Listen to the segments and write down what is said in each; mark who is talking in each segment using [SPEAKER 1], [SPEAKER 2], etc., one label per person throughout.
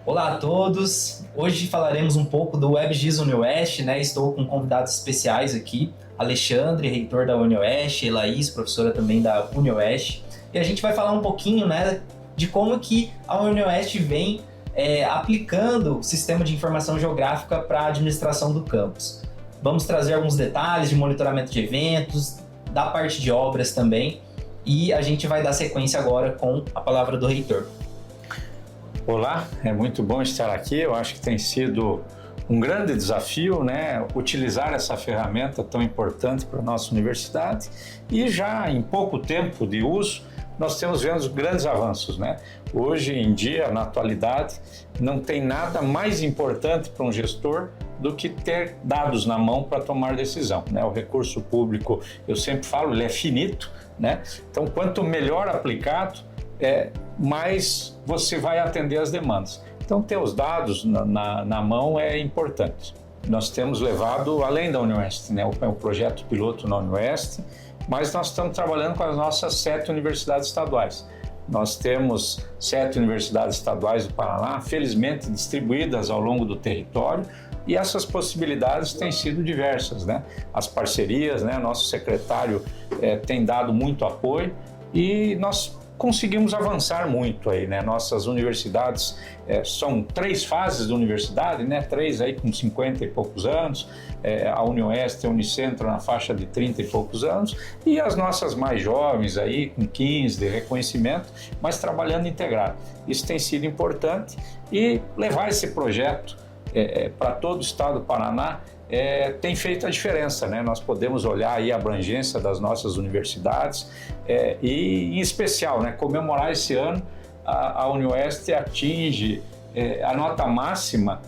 [SPEAKER 1] Olá a todos! Hoje falaremos um pouco do WebGIS UniOeste, né? Estou com convidados especiais aqui, Alexandre, reitor da UniOeste, Elaís, professora também da UniOeste. E a gente vai falar um pouquinho, né, de como que a UniOeste vem aplicando o sistema de informação geográfica para a administração do campus. Vamos trazer alguns detalhes de monitoramento de eventos, da parte de obras também, e a gente vai dar sequência agora com a palavra do reitor.
[SPEAKER 2] Olá, é muito bom estar aqui. Eu acho que tem sido um grande desafio, né, utilizar essa ferramenta tão importante para a nossa universidade, e já em pouco tempo de uso nós temos vendo grandes avanços, né? Hoje em dia, na atualidade, não tem nada mais importante para um gestor do que ter dados na mão para tomar decisão, né? O recurso público, eu sempre falo, ele é finito, né? Então, quanto melhor aplicado, mais você vai atender as demandas. Então, ter os dados na mão é importante. Nós temos levado além da UniOeste, né? O projeto piloto na UniOeste, mas nós estamos trabalhando com as nossas 7 universidades estaduais. Nós temos 7 universidades estaduais do Paraná, felizmente distribuídas ao longo do território, e essas possibilidades têm sido diversas, né? As parcerias, né? Nosso secretário tem dado muito apoio e nós conseguimos avançar muito aí, né? Nossas universidades são 3 fases de universidade, né? 3 aí com 50 e poucos anos, a UniOeste e a Unicentro na faixa de 30 e poucos anos, e as nossas mais jovens aí com 15 de reconhecimento, mas trabalhando integrado. Isso tem sido importante, e levar esse projeto para todo o estado do Paraná tem feito a diferença, né? Nós podemos olhar aí a abrangência das nossas universidades e, em especial, né, comemorar esse ano a UniOeste atinge a nota máxima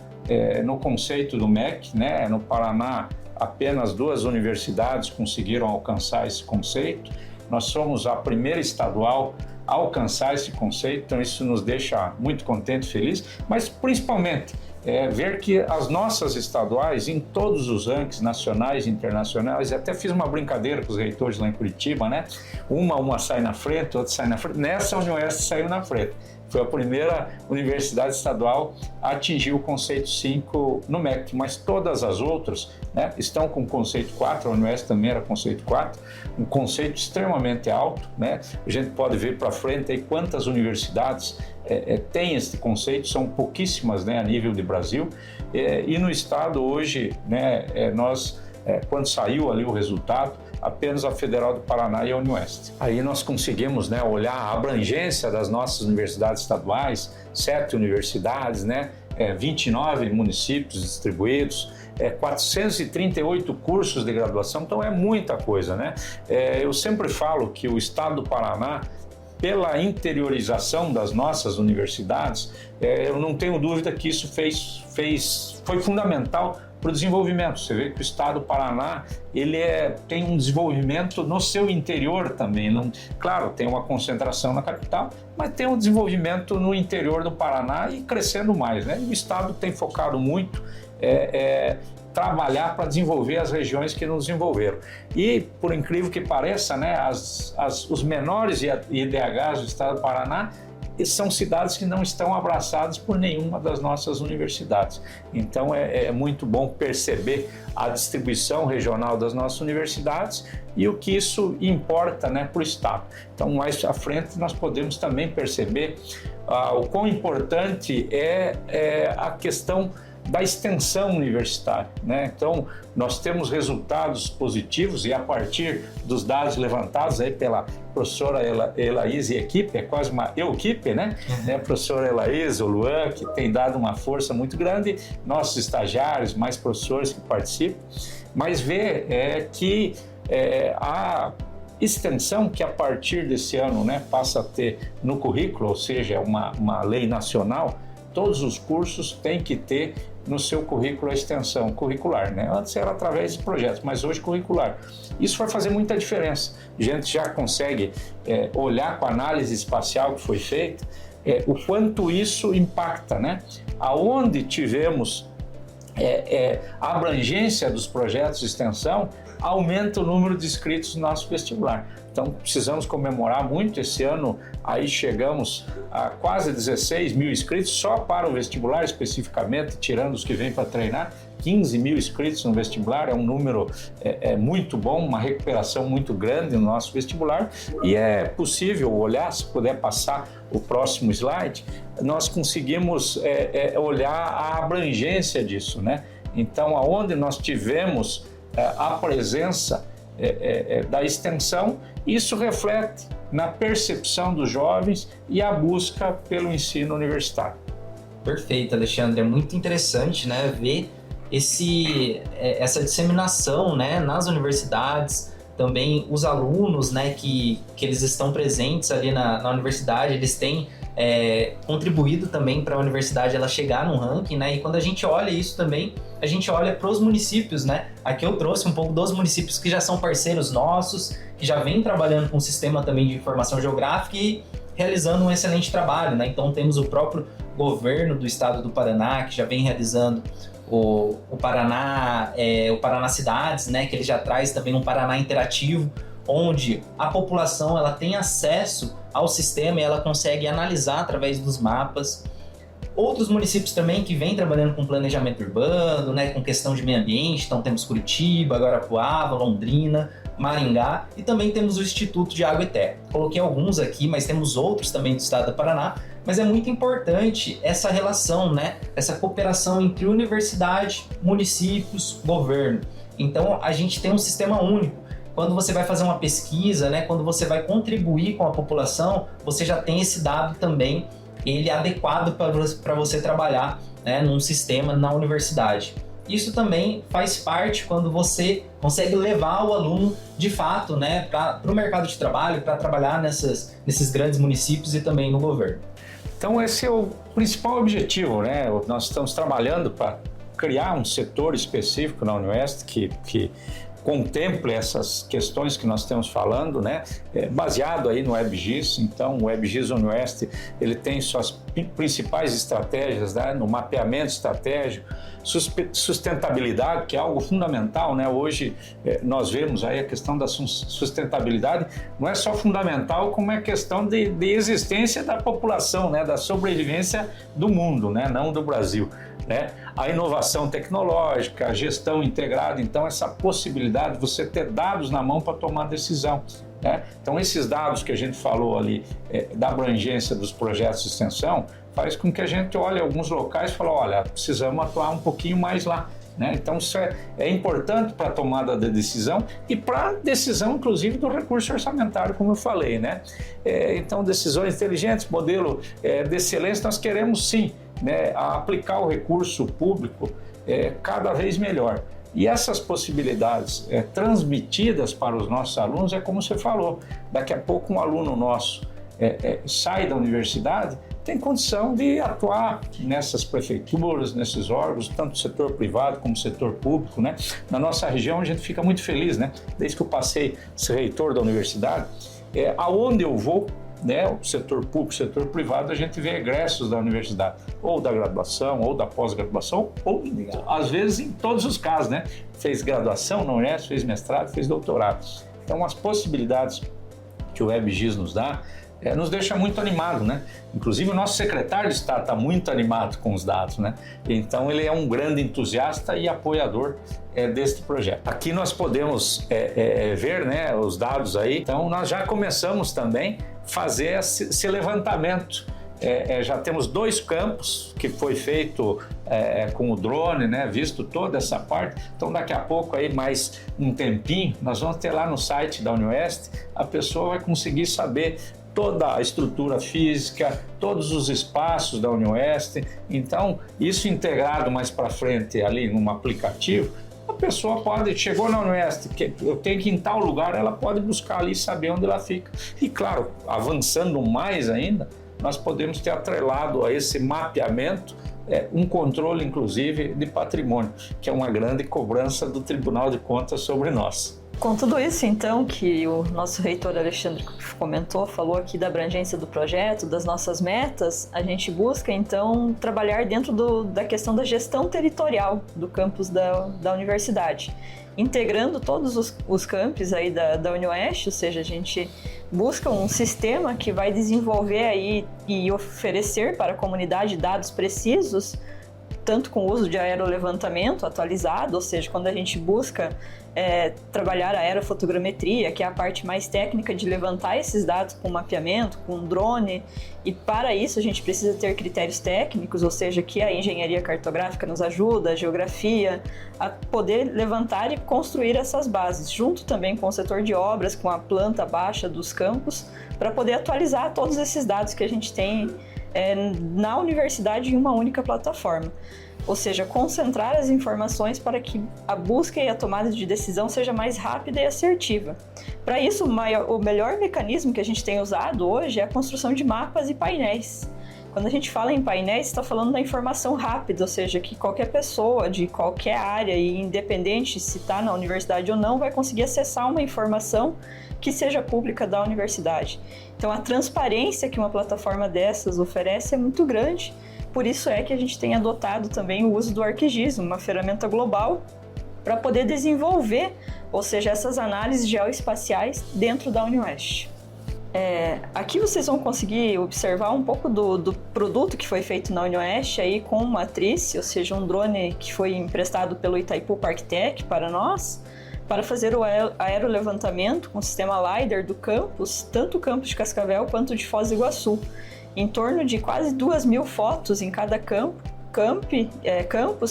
[SPEAKER 2] no conceito do MEC, né? No Paraná, apenas 2 universidades conseguiram alcançar esse conceito. Nós somos a primeira estadual a alcançar esse conceito, então isso nos deixa muito contente, feliz, mas principalmente ver que as nossas estaduais, em todos os rankings nacionais e internacionais, até fiz uma brincadeira com os reitores lá em Curitiba, né? Uma sai na frente, outra sai na frente. Nessa, a UniOeste saiu na frente. Foi a primeira universidade estadual a atingir o conceito 5 no MEC, mas todas as outras, né, estão com o conceito 4, a UniOeste também era conceito 4, um conceito extremamente alto, né? A gente pode ver para frente aí quantas universidades têm esse conceito, são pouquíssimas, né, a nível de Brasil, e no estado hoje, né, nós, quando saiu ali o resultado, apenas a Federal do Paraná e a UniOeste. Aí nós conseguimos, né, olhar a abrangência das nossas universidades estaduais, 7 universidades, né, 29 municípios distribuídos, 438 cursos de graduação, então é muita coisa, né? Eu sempre falo que o estado do Paraná, pela interiorização das nossas universidades, eu não tenho dúvida que isso foi fundamental para o desenvolvimento. Você vê que o estado do Paraná ele tem um desenvolvimento no seu interior também. Claro, tem uma concentração na capital, mas tem um desenvolvimento no interior do Paraná e crescendo mais, né? E o estado tem focado muito trabalhar para desenvolver as regiões que não desenvolveram. E, por incrível que pareça, né, os menores IDHs do estado do Paraná são cidades que não estão abraçadas por nenhuma das nossas universidades. Então é muito bom perceber a distribuição regional das nossas universidades e o que isso importa, né, para o estado. Então, mais à frente, nós podemos também perceber o quão importante é a questão da extensão universitária, né? Então, nós temos resultados positivos, e a partir dos dados levantados aí pela professora Elaís e equipe, é quase uma equipe, né? A professora Elaís, o Luan, que tem dado uma força muito grande, nossos estagiários, mais professores que participam, mas ver que a extensão que a partir desse ano, né, passa a ter no currículo, ou seja, é uma lei nacional, todos os cursos têm que ter no seu currículo a extensão curricular, né? Antes era através de projetos, mas hoje curricular. Isso vai fazer muita diferença. A gente já consegue olhar com a análise espacial que foi feita, o quanto isso impacta, né? Aonde tivemos a abrangência dos projetos de extensão, aumenta o número de inscritos no nosso vestibular. Então, precisamos comemorar muito. Esse ano, aí chegamos a quase 16 mil inscritos só para o vestibular, especificamente, tirando os que vêm para treinar. 15 mil inscritos no vestibular, é um número muito bom, uma recuperação muito grande no nosso vestibular, e é possível olhar, se puder passar o próximo slide, nós conseguimos olhar a abrangência disso, né? Então, aonde nós tivemos a presença da extensão, isso reflete na percepção dos jovens e a busca pelo ensino universitário.
[SPEAKER 1] Perfeito, Alexandre. É muito interessante, né, ver essa disseminação, né, nas universidades, também os alunos, né, que eles estão presentes ali na universidade, eles têm contribuído também para a universidade ela chegar no ranking, né, e quando a gente olha isso também, a gente olha para os municípios, né, aqui eu trouxe um pouco dos municípios que já são parceiros nossos, que já vêm trabalhando com o sistema também de informação geográfica e realizando um excelente trabalho, né, então temos o próprio governo do estado do Paraná, que já vem realizando o Paraná Cidades, né, que ele já traz também um Paraná interativo, onde a população ela tem acesso ao sistema e ela consegue analisar através dos mapas. Outros municípios também que vêm trabalhando com planejamento urbano, né, com questão de meio ambiente, então temos Curitiba, Guarapuava, Londrina, Maringá e também temos o Instituto de Água e Terra. Coloquei alguns aqui, mas temos outros também do estado do Paraná, mas é muito importante essa relação, né, essa cooperação entre universidade, municípios, governo. Então a gente tem um sistema único. Quando você vai fazer uma pesquisa, né, quando você vai contribuir com a população, você já tem esse dado também, ele é adequado para você trabalhar, né, num sistema na universidade. Isso também faz parte quando você consegue levar o aluno de fato, né, para o mercado de trabalho, para trabalhar nesses grandes municípios e também no governo.
[SPEAKER 2] Então esse é o principal objetivo, né? Nós estamos trabalhando para criar um setor específico na UniOeste que contemple essas questões que nós estamos falando, né? Baseado aí no WebGIS. Então, o WebGIS UniOeste, ele tem suas principais estratégias, né? No mapeamento estratégico, sustentabilidade, que é algo fundamental, né? Hoje nós vemos aí a questão da sustentabilidade, não é só fundamental, como é questão de existência da população, né? Da sobrevivência do mundo, né? Não do Brasil, né? A inovação tecnológica, a gestão integrada, então essa possibilidade de você ter dados na mão para tomar decisão, né? Então esses dados que a gente falou ali, da abrangência dos projetos de extensão, faz com que a gente olhe alguns locais e fale, olha, precisamos atuar um pouquinho mais lá, né? Então isso é importante para a tomada de decisão e para a decisão, inclusive, do recurso orçamentário, como eu falei, né? Então decisões inteligentes, modelo de excelência, nós queremos sim, né, aplicar o recurso público cada vez melhor. E essas possibilidades transmitidas para os nossos alunos é como você falou, daqui a pouco um aluno nosso sai da universidade, tem condição de atuar nessas prefeituras, nesses órgãos, tanto do setor privado como do setor público, né? Na nossa região a gente fica muito feliz, né? Desde que eu passei a ser reitor da universidade, aonde eu vou, né, o setor público, o setor privado, a gente vê egressos da universidade, ou da graduação, ou da pós-graduação, ou às vezes em todos os casos, né? Fez graduação na UniOeste, fez mestrado, fez doutorado. Então as possibilidades que o WebGIS nos dá, nos deixa muito animado, né? Inclusive o nosso secretário de Estado está muito animado com os dados, né? Então ele é um grande entusiasta e apoiador deste projeto. Aqui nós podemos ver, né, os dados aí. Então nós já começamos também a fazer esse levantamento. Já temos 2 campos que foi feito com o drone, né, visto toda essa parte. Então daqui a pouco aí mais um tempinho nós vamos ter lá no site da UniOeste, a pessoa vai conseguir saber toda a estrutura física, todos os espaços da UniOeste. Então, isso integrado mais para frente ali num aplicativo, a pessoa chegou na UniOeste, que eu tenho que ir em tal lugar, ela pode buscar ali e saber onde ela fica. E claro, avançando mais ainda, nós podemos ter atrelado a esse mapeamento um controle, inclusive, de patrimônio, que é uma grande cobrança do Tribunal de Contas sobre nós.
[SPEAKER 3] Com tudo isso, então, que o nosso reitor Alexandre falou aqui da abrangência do projeto, das nossas metas, a gente busca, então, trabalhar dentro da questão da gestão territorial do campus da universidade, integrando todos os campos aí da UniOeste, ou seja, a gente busca um sistema que vai desenvolver aí e oferecer para a comunidade dados precisos, tanto com o uso de aerolevantamento atualizado, ou seja, quando a gente busca trabalhar a aerofotogrametria, que é a parte mais técnica de levantar esses dados com mapeamento, com drone, e para isso a gente precisa ter critérios técnicos, ou seja, que a engenharia cartográfica nos ajuda, a geografia, a poder levantar e construir essas bases, junto também com o setor de obras, com a planta baixa dos campos, para poder atualizar todos esses dados que a gente tem na universidade em uma única plataforma. Ou seja, concentrar as informações para que a busca e a tomada de decisão seja mais rápida e assertiva. Para isso, o melhor mecanismo que a gente tem usado hoje é a construção de mapas e painéis. Quando a gente fala em painéis, está falando da informação rápida, ou seja, que qualquer pessoa de qualquer área, e independente se está na universidade ou não, vai conseguir acessar uma informação que seja pública da universidade. Então, a transparência que uma plataforma dessas oferece é muito grande. Por isso é que a gente tem adotado também o uso do ArcGIS, uma ferramenta global, para poder desenvolver, ou seja, essas análises geoespaciais dentro da UniOeste. Aqui vocês vão conseguir observar um pouco do produto que foi feito na UniOeste aí com matriz, ou seja, um drone que foi emprestado pelo Itaipu Parktech para nós, para fazer o aerolevantamento com o sistema LiDAR do campus, tanto o campus de Cascavel quanto de Foz do Iguaçu. Em torno de quase 2.000 fotos em cada campus,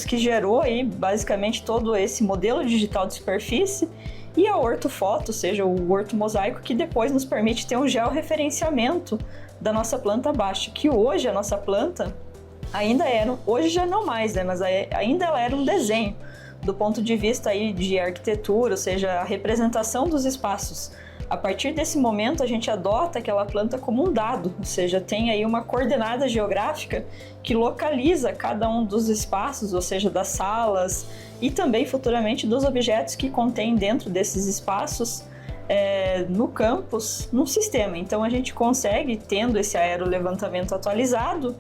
[SPEAKER 3] que gerou aí basicamente todo esse modelo digital de superfície, e a ortofoto, ou seja, o ortomosaico, que depois nos permite ter um georreferenciamento da nossa planta baixa, que hoje a nossa planta hoje já não mais, né, mas ainda ela era um desenho, do ponto de vista aí de arquitetura, ou seja, a representação dos espaços. A partir desse momento, a gente adota aquela planta como um dado, ou seja, tem aí uma coordenada geográfica que localiza cada um dos espaços, ou seja, das salas e também futuramente dos objetos que contém dentro desses espaços no campus, no sistema. Então, a gente consegue, tendo esse aerolevantamento atualizado,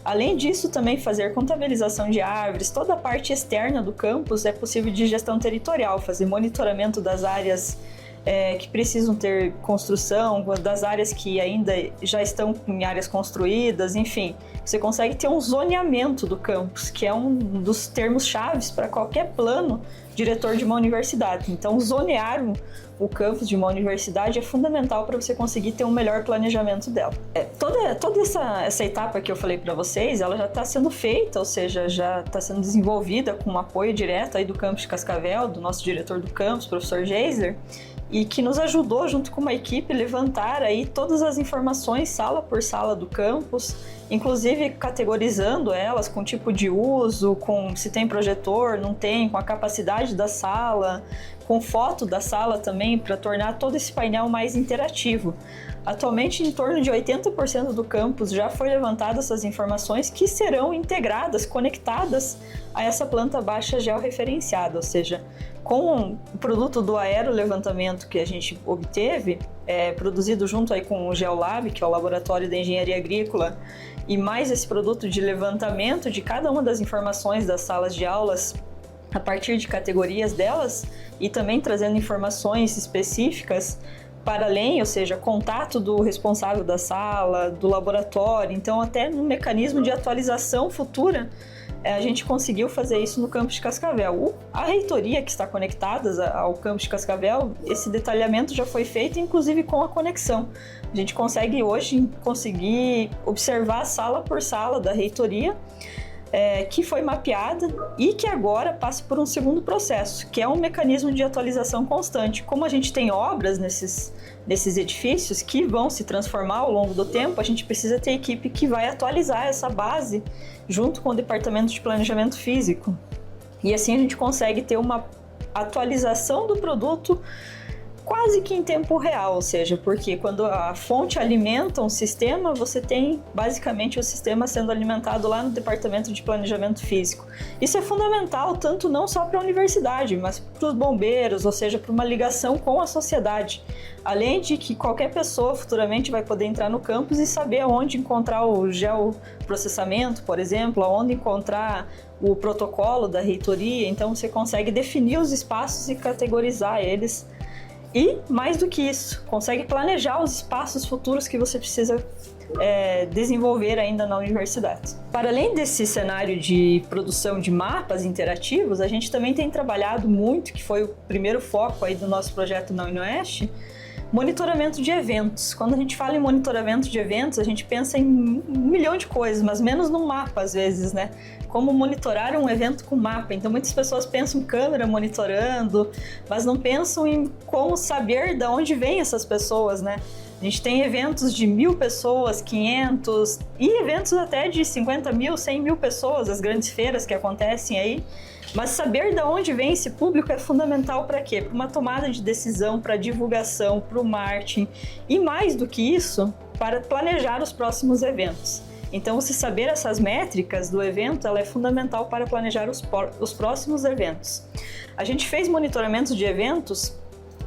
[SPEAKER 3] além disso, também fazer contabilização de árvores, toda a parte externa do campus é possível de gestão territorial, fazer monitoramento das áreas que precisam ter construção, das áreas que ainda já estão em áreas construídas, enfim. Você consegue ter um zoneamento do campus, que é um dos termos chaves para qualquer plano diretor de uma universidade. Então, zonear o campus de uma universidade é fundamental para você conseguir ter um melhor planejamento dela. Toda essa etapa que eu falei para vocês, ela já está sendo feita, ou seja, já está sendo desenvolvida com um apoio direto aí do campus de Cascavel, do nosso diretor do campus, professor Geisler, e que nos ajudou, junto com uma equipe, levantar aí todas as informações, sala por sala do campus, inclusive categorizando elas com tipo de uso, com se tem projetor, não tem, com a capacidade da sala, com foto da sala também, para tornar todo esse painel mais interativo. Atualmente, em torno de 80% do campus já foi levantado essas informações que serão integradas, conectadas a essa planta baixa georreferenciada, ou seja, com o produto do aerolevantamento que a gente obteve, produzido junto aí com o GeoLab, que é o Laboratório da Engenharia Agrícola, e mais esse produto de levantamento de cada uma das informações das salas de aulas a partir de categorias delas, e também trazendo informações específicas para além, ou seja, contato do responsável da sala, do laboratório, então até no mecanismo de atualização futura, a gente conseguiu fazer isso no campus de Cascavel. A reitoria que está conectada ao campus de Cascavel, esse detalhamento já foi feito, inclusive com a conexão. A gente consegue hoje observar sala por sala da reitoria, que foi mapeada e que agora passa por um segundo processo, que é um mecanismo de atualização constante. Como a gente tem obras nesses edifícios que vão se transformar ao longo do tempo, a gente precisa ter equipe que vai atualizar essa base junto com o departamento de planejamento físico. E assim a gente consegue ter uma atualização do produto quase que em tempo real, ou seja, porque quando a fonte alimenta um sistema, você tem basicamente o sistema sendo alimentado lá no departamento de planejamento físico. Isso é fundamental, tanto não só para a universidade, mas para os bombeiros, ou seja, para uma ligação com a sociedade. Além de que qualquer pessoa futuramente vai poder entrar no campus e saber onde encontrar o geoprocessamento, por exemplo, onde encontrar o protocolo da reitoria, então você consegue definir os espaços e categorizar eles. E, mais do que isso, consegue planejar os espaços futuros que você precisa desenvolver ainda na universidade. Para além desse cenário de produção de mapas interativos, a gente também tem trabalhado muito, que foi o primeiro foco aí do nosso projeto na UniOeste, monitoramento de eventos. Quando a gente fala em monitoramento de eventos, a gente pensa em um milhão de coisas, mas menos num mapa às vezes, né? Como monitorar um evento com mapa. Então muitas pessoas pensam em câmera monitorando, mas não pensam em como saber de onde vêm essas pessoas, né? A gente tem eventos de 1.000 pessoas, 500 e eventos até de 50 mil, 100 mil pessoas, as grandes feiras que acontecem aí. Mas saber de onde vem esse público é fundamental para quê? Para uma tomada de decisão, para divulgação, para o marketing e mais do que isso, para planejar os próximos eventos. Então, você saber essas métricas do evento, ela é fundamental para planejar os próximos eventos. A gente fez monitoramento de eventos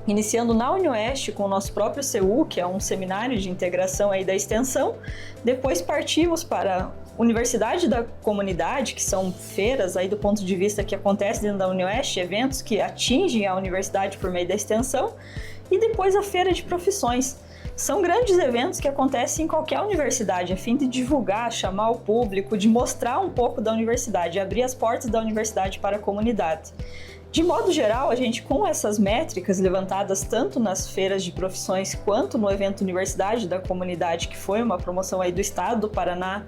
[SPEAKER 3] iniciando na UniOeste com o nosso próprio CU, que é um seminário de integração aí da extensão. Depois partimos para Universidade da Comunidade, que são feiras aí do ponto de vista que acontece dentro da UniOeste, eventos que atingem a universidade por meio da extensão, e depois a Feira de Profissões. São grandes eventos que acontecem em qualquer universidade, a fim de divulgar, chamar o público, de mostrar um pouco da universidade, abrir as portas da universidade para a comunidade. De modo geral, a gente, com essas métricas levantadas tanto nas feiras de profissões quanto no evento Universidade da Comunidade, que foi uma promoção aí do Estado do Paraná,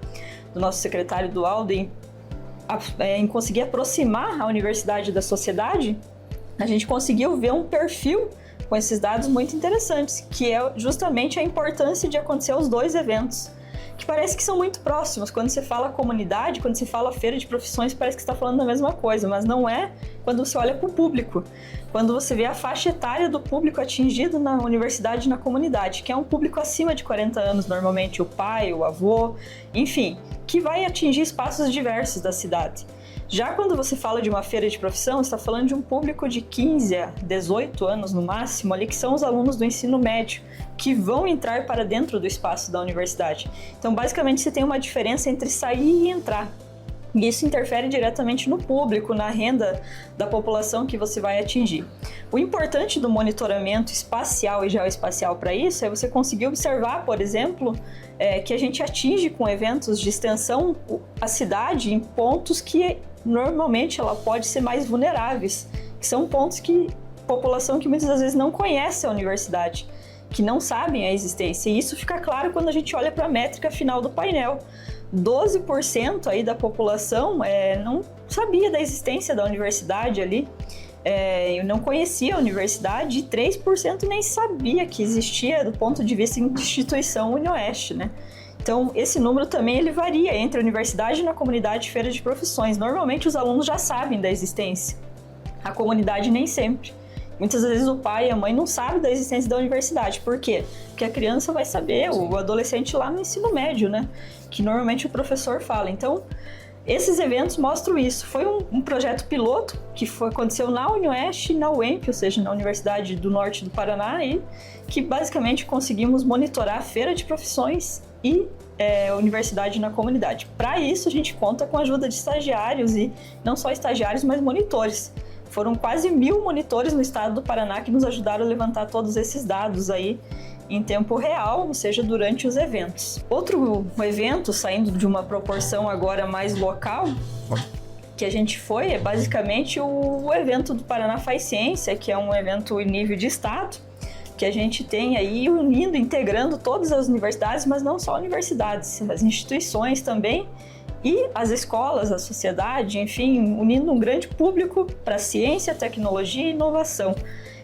[SPEAKER 3] do nosso secretário do Alden, em conseguir aproximar a universidade da sociedade, a gente conseguiu ver um perfil com esses dados muito interessantes, que é justamente a importância de acontecer os dois eventos, que parece que são muito próximos. Quando você fala comunidade, quando você fala feira de profissões, parece que está falando da mesma coisa, mas não é quando você olha para o público. Quando você vê a faixa etária do público atingido na universidade e na comunidade, que é um público acima de 40 anos, normalmente o pai, o avô, enfim, que vai atingir espaços diversos da cidade. Já quando você fala de uma feira de profissão, você está falando de um público de 15 a 18 anos no máximo, ali que são os alunos do ensino médio, que vão entrar para dentro do espaço da universidade. Então, basicamente, você tem uma diferença entre sair e entrar. E isso interfere diretamente no público, na renda da população que você vai atingir. O importante do monitoramento espacial e geoespacial para isso é você conseguir observar, por exemplo, que a gente atinge com eventos de extensão a cidade em pontos que normalmente ela pode ser mais vulneráveis, que são pontos que população que muitas das vezes não conhece a universidade, que não sabem a existência. E isso fica claro quando a gente olha para a métrica final do painel. 12% aí da população não sabia da existência da universidade ali, não conhecia a universidade, e 3% nem sabia que existia do ponto de vista de instituição UniOeste, né? Então, esse número também ele varia entre a universidade e na comunidade feira de profissões. Normalmente, os alunos já sabem da existência, a comunidade nem sempre. Muitas vezes o pai e a mãe não sabem da existência da universidade. Por quê? Porque a criança vai saber, o adolescente lá no ensino médio, né? Que normalmente o professor fala. Então, esses eventos mostram isso. Foi um projeto piloto que aconteceu na UniOeste e na UEMP, ou seja, na Universidade do Norte do Paraná, e que basicamente conseguimos monitorar a feira de profissões e universidade na comunidade. Para isso, a gente conta com a ajuda de estagiários, e não só estagiários, mas monitores. Foram quase 1.000 monitores no estado do Paraná que nos ajudaram a levantar todos esses dados aí em tempo real, ou seja, durante os eventos. Outro evento, saindo de uma proporção agora mais local, que a gente foi, é basicamente o evento do Paraná Faz Ciência, que é um evento em nível de estado, que a gente tem aí unindo, integrando todas as universidades, mas não só universidades, as instituições também, e as escolas, a sociedade, enfim, unindo um grande público para ciência, tecnologia e inovação.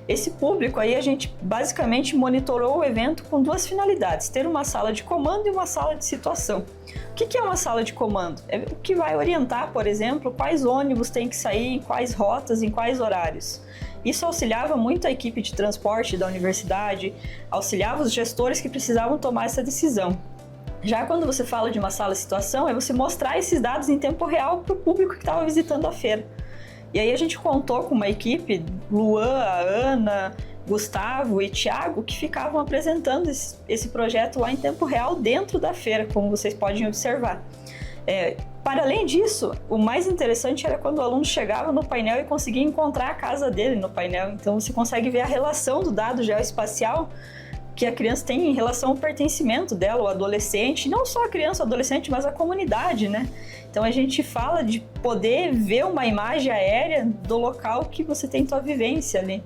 [SPEAKER 3] Esse público aí a gente basicamente monitorou o evento com duas finalidades: ter uma sala de comando e uma sala de situação. O que é uma sala de comando? É o que vai orientar, por exemplo, quais ônibus tem que sair, em quais rotas, em quais horários. Isso auxiliava muito a equipe de transporte da universidade, auxiliava os gestores que precisavam tomar essa decisão. Já quando você fala de uma sala-situação, é você mostrar esses dados em tempo real para o público que estava visitando a feira. E aí a gente contou com uma equipe, Luan, a Ana, Gustavo e Thiago, que ficavam apresentando esse projeto lá em tempo real dentro da feira, como vocês podem observar. Para além disso, o mais interessante era quando o aluno chegava no painel e conseguia encontrar a casa dele no painel. Então você consegue ver a relação do dado geoespacial que a criança tem em relação ao pertencimento dela, o adolescente, não só a criança, o adolescente, mas a comunidade, né? Então a gente fala de poder ver uma imagem aérea do local que você tem sua vivência ali.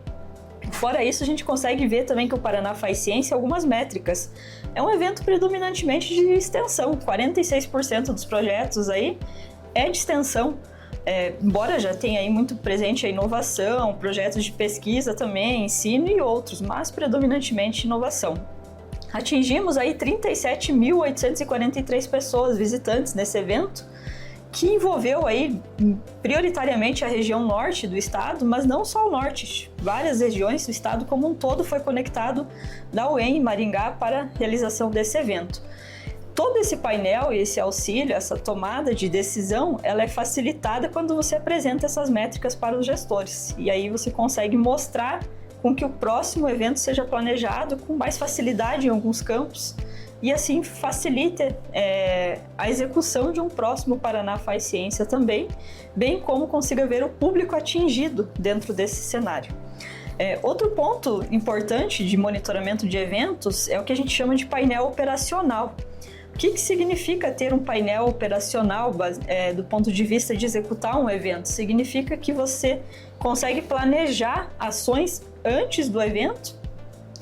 [SPEAKER 3] Fora isso, a gente consegue ver também que o Paraná Faz Ciência algumas métricas. É um evento predominantemente de extensão, 46% dos projetos aí é de extensão. Embora já tenha aí muito presente a inovação, projetos de pesquisa também, ensino e outros, mas predominantemente inovação. Atingimos aí 37.843 pessoas visitantes nesse evento, que envolveu aí prioritariamente a região norte do estado, mas não só o norte, várias regiões do estado como um todo foi conectado da UEM em Maringá para a realização desse evento. Todo esse painel e esse auxílio, essa tomada de decisão, ela é facilitada quando você apresenta essas métricas para os gestores. E aí você consegue mostrar com que o próximo evento seja planejado com mais facilidade em alguns campos e assim facilita a execução de um próximo Paraná Faz Ciência também, bem como consiga ver o público atingido dentro desse cenário. Outro ponto importante de monitoramento de eventos é o que a gente chama de painel operacional. O que significa ter um painel operacional do ponto de vista de executar um evento? Significa que você consegue planejar ações antes do evento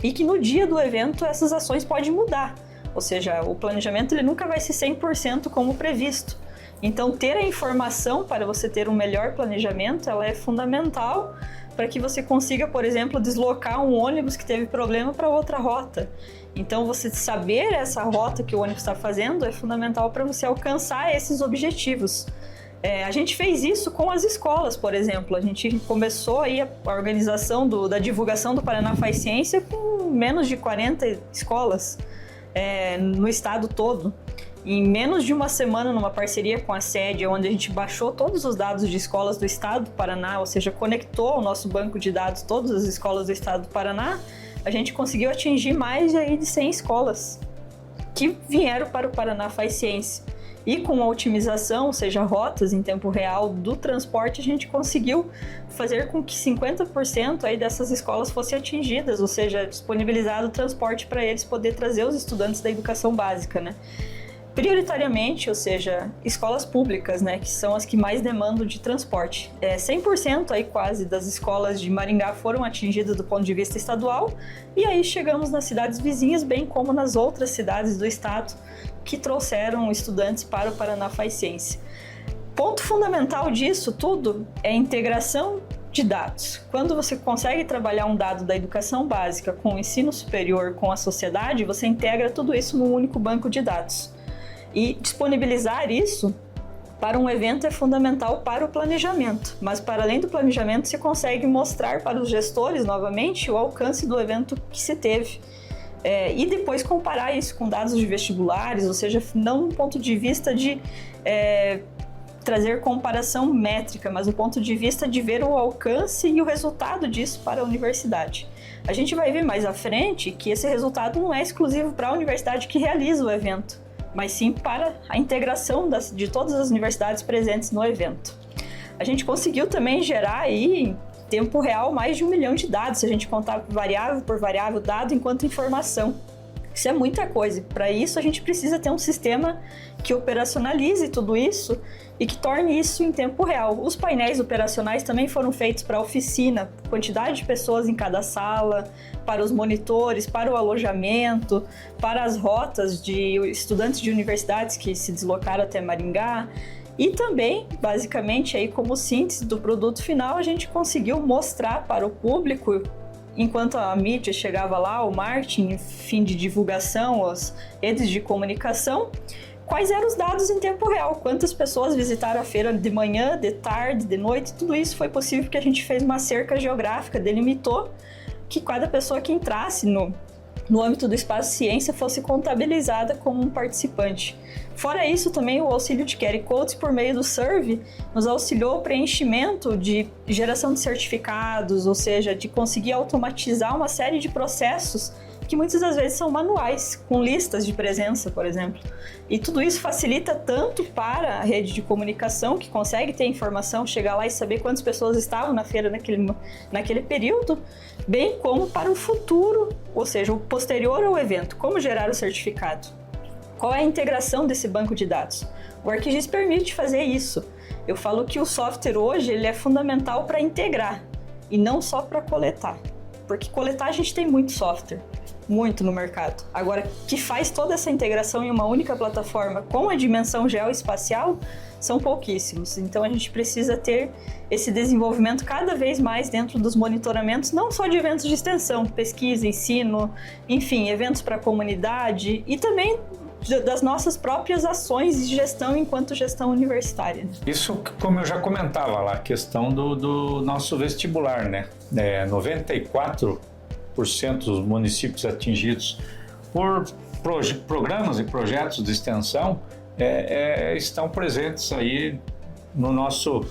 [SPEAKER 3] e que no dia do evento essas ações podem mudar. Ou seja, o planejamento ele nunca vai ser 100% como previsto. Então, ter a informação para você ter um melhor planejamento, ela é fundamental para que você consiga, por exemplo, deslocar um ônibus que teve problema para outra rota. Então, você saber essa rota que o ônibus está fazendo é fundamental para você alcançar esses objetivos. A gente fez isso com as escolas, por exemplo. A gente começou aí a organização da divulgação do Paraná Faz Ciência com menos de 40 escolas no estado todo. Em menos de uma semana, numa parceria com a sede, onde a gente baixou todos os dados de escolas do estado do Paraná, ou seja, conectou ao nosso banco de dados todas as escolas do estado do Paraná, a gente conseguiu atingir mais de 100 escolas que vieram para o Paraná Faz Ciência. E com a otimização, ou seja, rotas em tempo real do transporte, a gente conseguiu fazer com que 50% aí dessas escolas fossem atingidas, ou seja, disponibilizado o transporte para eles poder trazer os estudantes da educação básica, né? Prioritariamente, ou seja, escolas públicas, né, que são as que mais demandam de transporte. 100% aí quase das escolas de Maringá foram atingidas do ponto de vista estadual, e aí chegamos nas cidades vizinhas, bem como nas outras cidades do estado que trouxeram estudantes para o Paraná Faz Ciência. Ponto fundamental disso tudo é a integração de dados. Quando você consegue trabalhar um dado da educação básica com o ensino superior, com a sociedade, você integra tudo isso num único banco de dados. E disponibilizar isso para um evento é fundamental para o planejamento, mas para além do planejamento você consegue mostrar para os gestores novamente o alcance do evento que se teve. E depois comparar isso com dados de vestibulares, ou seja, não do ponto de vista de trazer comparação métrica, mas do ponto de vista de ver o alcance e o resultado disso para a universidade. A gente vai ver mais à frente que esse resultado não é exclusivo para a universidade que realiza o evento, mas sim para a integração de todas as universidades presentes no evento. A gente conseguiu também gerar aí, em tempo real, mais de 1 milhão de dados, se a gente contar variável por variável, dado enquanto informação. Isso é muita coisa. Para isso, a gente precisa ter um sistema que operacionalize tudo isso e que torne isso em tempo real. Os painéis operacionais também foram feitos para a oficina, quantidade de pessoas em cada sala, para os monitores, para o alojamento, para as rotas de estudantes de universidades que se deslocaram até Maringá. E também, basicamente, aí como síntese do produto final, a gente conseguiu mostrar para o público, enquanto a mídia chegava lá, o marketing, fim de divulgação, as redes de comunicação, quais eram os dados em tempo real, quantas pessoas visitaram a feira de manhã, de tarde, de noite, tudo isso foi possível porque a gente fez uma cerca geográfica, delimitou que cada pessoa que entrasse no âmbito do espaço ciência fosse contabilizada como um participante. Fora isso, também o auxílio de QR Codes por meio do Serve nos auxiliou o preenchimento de geração de certificados, ou seja, de conseguir automatizar uma série de processos que muitas das vezes são manuais, com listas de presença, por exemplo. E tudo isso facilita tanto para a rede de comunicação, que consegue ter informação, chegar lá e saber quantas pessoas estavam na feira naquele período, bem como para o futuro, ou seja, o posterior ao evento, como gerar o certificado. Qual é a integração desse banco de dados? O ArcGIS permite fazer isso. Eu falo que o software hoje ele é fundamental para integrar e não só para coletar. Porque coletar a gente tem muito software, muito no mercado. Agora, que faz toda essa integração em uma única plataforma com a dimensão geoespacial, são pouquíssimos. Então a gente precisa ter esse desenvolvimento cada vez mais dentro dos monitoramentos, não só de eventos de extensão, pesquisa, ensino, enfim, eventos para a comunidade e também das nossas próprias ações de gestão enquanto gestão universitária.
[SPEAKER 2] Isso, como eu já comentava lá, a questão do nosso vestibular, né? 94% dos municípios atingidos por programas e projetos de extensão estão presentes aí no nosso...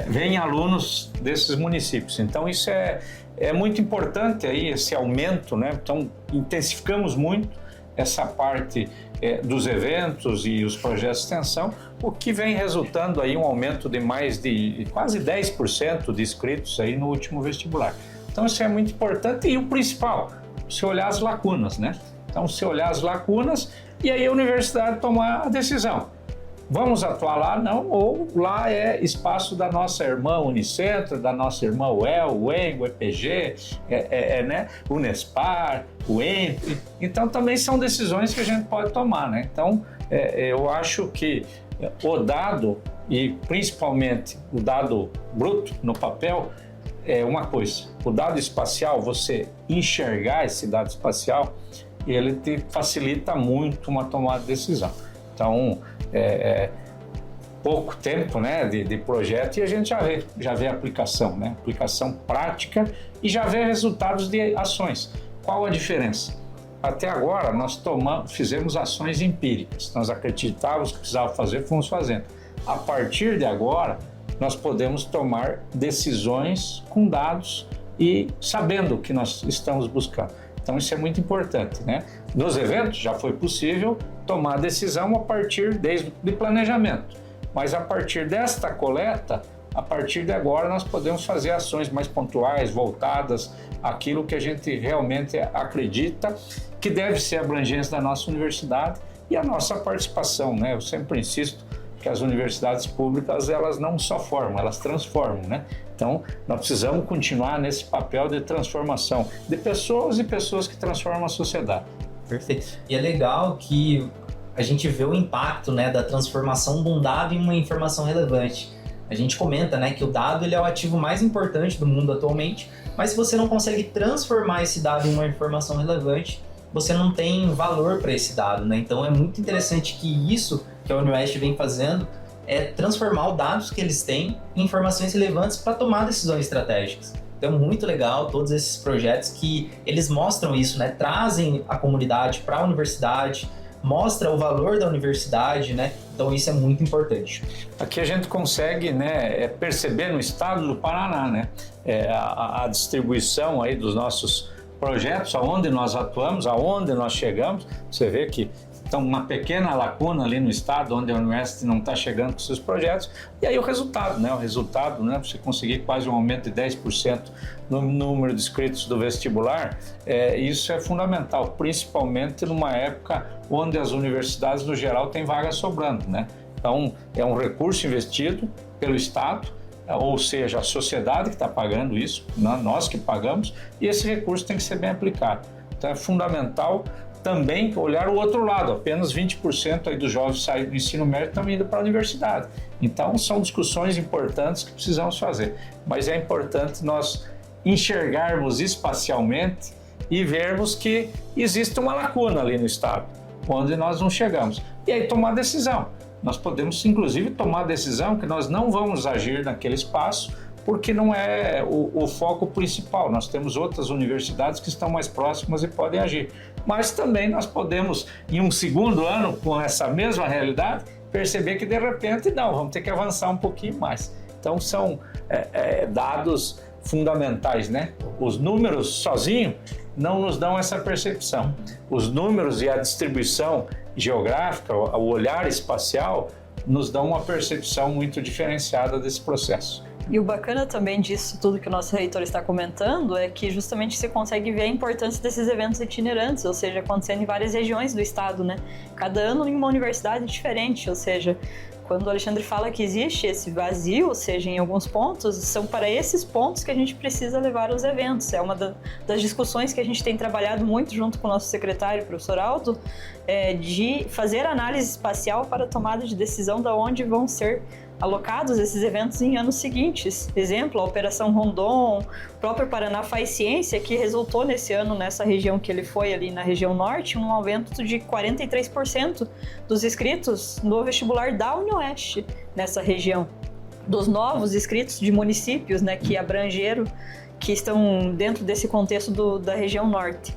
[SPEAKER 2] vêm alunos desses municípios. Então, isso é muito importante aí, esse aumento, né? Então, intensificamos muito essa parte dos eventos e os projetos de extensão, o que vem resultando aí um aumento de mais de quase 10% de inscritos aí no último vestibular. Então isso é muito importante e o principal, se olhar as lacunas, né? Então se olhar as lacunas e aí a universidade tomar a decisão. Vamos atuar lá? Não, ou lá é espaço da nossa irmã Unicentro, da nossa irmã UEL, o UENG, o EPG, né? Unespar, o ENTRE. Então também são decisões que a gente pode tomar, né? Então eu acho que o dado, e principalmente o dado bruto no papel, é uma coisa. O dado espacial, você enxergar esse dado espacial, ele te facilita muito uma tomada de decisão. Então, pouco tempo, né, de projeto e a gente já vê a aplicação, né, aplicação prática e já vê resultados de ações. Qual a diferença? Até agora nós fizemos ações empíricas, nós acreditávamos que precisava fazer, fomos fazendo. A partir de agora nós podemos tomar decisões com dados e sabendo o que nós estamos buscando. Então isso é muito importante, né? Nos eventos já foi possível tomar decisão a partir de planejamento, mas a partir desta coleta, a partir de agora nós podemos fazer ações mais pontuais, voltadas àquilo que a gente realmente acredita que deve ser a abrangência da nossa universidade e a nossa participação, né? Eu sempre insisto que as universidades públicas, elas não só formam, elas transformam, né? Então, nós precisamos continuar nesse papel de transformação de pessoas e pessoas que transformam a sociedade.
[SPEAKER 1] Perfeito. E é legal que a gente vê o impacto, né, da transformação de um dado em uma informação relevante. A gente comenta, né, que o dado ele é o ativo mais importante do mundo atualmente, mas se você não consegue transformar esse dado em uma informação relevante, você não tem valor para esse dado, né? Então é muito interessante que isso que a UniOeste vem fazendo é transformar os dados que eles têm em informações relevantes para tomar decisões estratégicas. Então é muito legal todos esses projetos que eles mostram isso, né? Trazem a comunidade para a universidade, mostra o valor da universidade, né? Então isso é muito importante.
[SPEAKER 2] Aqui a gente consegue, né, perceber no estado do Paraná, né, a distribuição aí dos nossos projetos, aonde nós atuamos, aonde nós chegamos. Você vê que então uma pequena lacuna ali no estado onde a Universidade não está chegando com seus projetos, e aí o resultado, né, você conseguir quase um aumento de 10% no número de inscritos do vestibular, isso é fundamental, principalmente numa época onde as universidades no geral têm vagas sobrando, né? Então é um recurso investido pelo estado, ou seja, a sociedade que está pagando isso, nós que pagamos, e esse recurso tem que ser bem aplicado. Então é fundamental também olhar o outro lado, apenas 20% aí dos jovens saem do ensino médio e estão indo para a universidade. Então são discussões importantes que precisamos fazer, mas é importante nós enxergarmos espacialmente e vermos que existe uma lacuna ali no estado. onde nós não chegamos. E aí tomar decisão. Nós podemos, inclusive, tomar a decisão que nós não vamos agir naquele espaço, porque não é o foco principal. Nós temos outras universidades que estão mais próximas e podem agir. Mas também nós podemos, em um segundo ano, com essa mesma realidade, perceber que, de repente, não, vamos ter que avançar um pouquinho mais. Então, são dados fundamentais, né? Os números sozinhos não nos dão essa percepção. Os números e a distribuição geográfica, o olhar espacial, nos dão uma percepção muito diferenciada desse processo.
[SPEAKER 3] E o bacana também disso tudo que o nosso reitor está comentando é que justamente você consegue ver a importância desses eventos itinerantes, ou seja, acontecendo em várias regiões do estado, né? Cada ano em uma universidade diferente, ou seja, quando o Alexandre fala que existe esse vazio, ou seja, em alguns pontos, são para esses pontos que a gente precisa levar os eventos. É uma das discussões que a gente tem trabalhado muito junto com o nosso secretário, o professor Aldo, de fazer análise espacial para a tomada de decisão de onde vão ser alocados esses eventos em anos seguintes. Exemplo, a Operação Rondon, o próprio Paraná Faz Ciência, que resultou nesse ano, nessa região que ele foi ali na região norte, um aumento de 43% dos inscritos no vestibular da UniOeste nessa região. Dos novos inscritos de municípios, né, que abrangeram, que estão dentro desse contexto da região norte.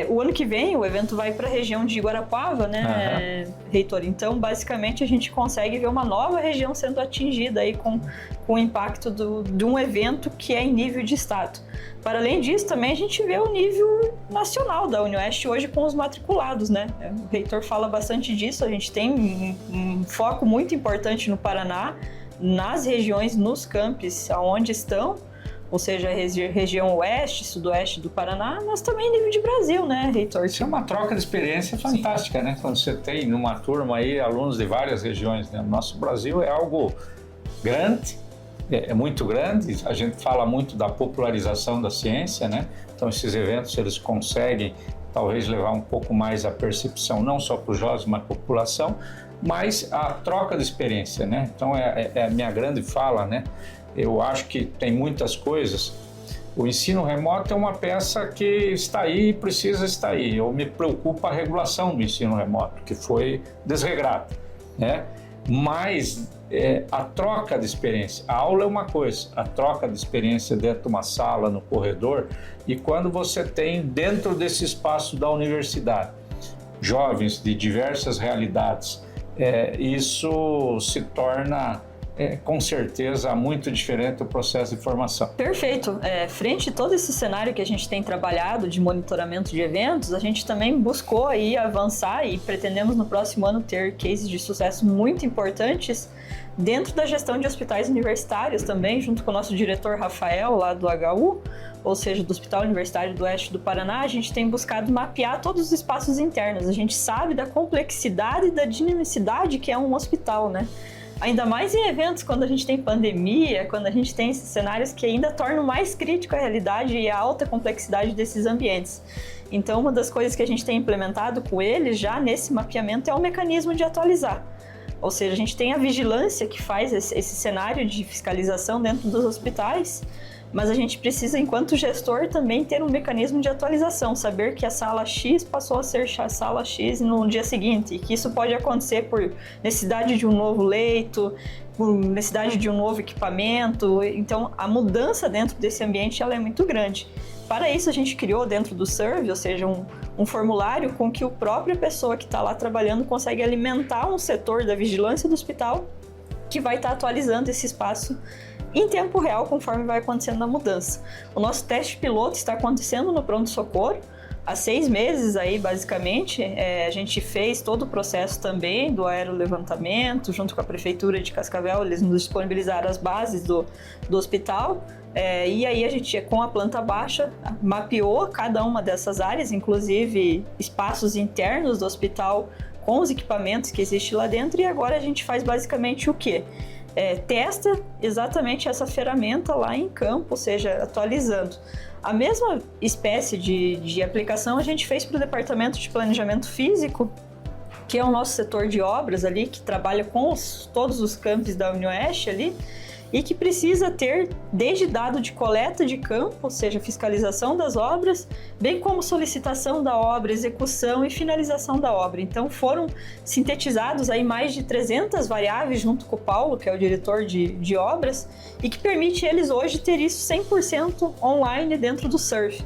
[SPEAKER 3] O ano que vem o evento vai para a região de Guarapuava, né, reitor? Então, basicamente, a gente consegue ver uma nova região sendo atingida aí com o impacto de um evento que é em nível de estado. Para além disso, também a gente vê o nível nacional da UniOeste hoje com os matriculados, né? O reitor fala bastante disso, a gente tem um foco muito importante no Paraná, nas regiões, nos campos onde estão, ou seja, a região oeste, sudoeste do Paraná, mas também nível de Brasil, né, reitor?
[SPEAKER 2] Isso é uma troca de experiência fantástica, Sim. né? Quando você tem numa turma aí alunos de várias regiões, né? O nosso Brasil é algo grande, é muito grande, a gente fala muito da popularização da ciência, né? Então esses eventos eles conseguem talvez levar um pouco mais a percepção, não só para os jovens, mas para a população, mas a troca de experiência, né? Então é a minha grande fala, né? Eu acho que tem muitas coisas. O ensino remoto é uma peça que está aí e precisa estar aí. Eu me preocupo a regulação do ensino remoto, que foi desregrada, né? Mas a troca de experiência, a aula é uma coisa, a troca de experiência dentro de uma sala, no corredor, e quando você tem dentro desse espaço da universidade jovens de diversas realidades, isso se torna com certeza muito diferente o processo de formação.
[SPEAKER 3] Perfeito. Frente a todo esse cenário que a gente tem trabalhado de monitoramento de eventos, a gente também buscou aí avançar e pretendemos no próximo ano ter cases de sucesso muito importantes dentro da gestão de hospitais universitários também, junto com o nosso diretor Rafael, lá do HU, ou seja, do Hospital Universitário do Oeste do Paraná. A gente tem buscado mapear todos os espaços internos. A gente sabe da complexidade e da dinamicidade que é um hospital, né? Ainda mais em eventos, quando a gente tem pandemia, quando a gente tem esses cenários que ainda tornam mais crítico a realidade e a alta complexidade desses ambientes. Então, uma das coisas que a gente tem implementado com eles já nesse mapeamento é o mecanismo de atualizar. Ou seja, a gente tem a vigilância que faz esse cenário de fiscalização dentro dos hospitais, mas a gente precisa, enquanto gestor, também ter um mecanismo de atualização, saber que a sala X passou a ser a sala X no dia seguinte, e que isso pode acontecer por necessidade de um novo leito, por necessidade de um novo equipamento. Então, a mudança dentro desse ambiente ela é muito grande. Para isso, a gente criou dentro do Serve, ou seja, um formulário com que a própria pessoa que está lá trabalhando consegue alimentar um setor da vigilância do hospital que vai estar atualizando esse espaço em tempo real, conforme vai acontecendo a mudança. O nosso teste piloto está acontecendo no pronto-socorro. Há 6 meses aí, basicamente, a gente fez todo o processo também do aerolevantamento, junto com a Prefeitura de Cascavel, eles nos disponibilizaram as bases do hospital, e aí a gente, com a planta baixa, mapeou cada uma dessas áreas, inclusive espaços internos do hospital com os equipamentos que existem lá dentro, e agora a gente faz basicamente o quê? Testa exatamente essa ferramenta lá em campo, ou seja, atualizando. A mesma espécie de aplicação a gente fez para o Departamento de Planejamento Físico, que é o nosso setor de obras ali, que trabalha com todos os campos da UniOeste ali, e que precisa ter desde dado de coleta de campo, ou seja, fiscalização das obras, bem como solicitação da obra, execução e finalização da obra. Então foram sintetizados aí mais de 300 variáveis junto com o Paulo, que é o diretor de obras, e que permite eles hoje ter isso 100% online dentro do SURF.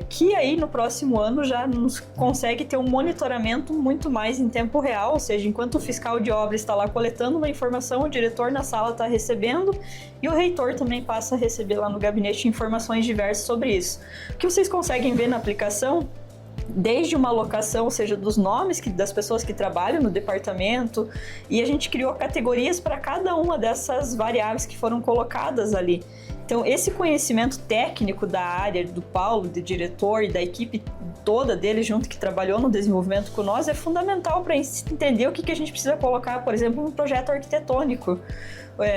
[SPEAKER 3] Que aí no próximo ano já nos consegue ter um monitoramento muito mais em tempo real, ou seja, enquanto o fiscal de obra está lá coletando uma informação, o diretor na sala está recebendo e o reitor também passa a receber lá no gabinete informações diversas sobre isso. O que vocês conseguem ver na aplicação, desde uma alocação, ou seja, dos nomes das pessoas que trabalham no departamento, e a gente criou categorias para cada uma dessas variáveis que foram colocadas ali. Então, esse conhecimento técnico da área do Paulo, do diretor e da equipe toda dele junto que trabalhou no desenvolvimento com nós é fundamental para entender o que a gente precisa colocar, por exemplo, no projeto arquitetônico.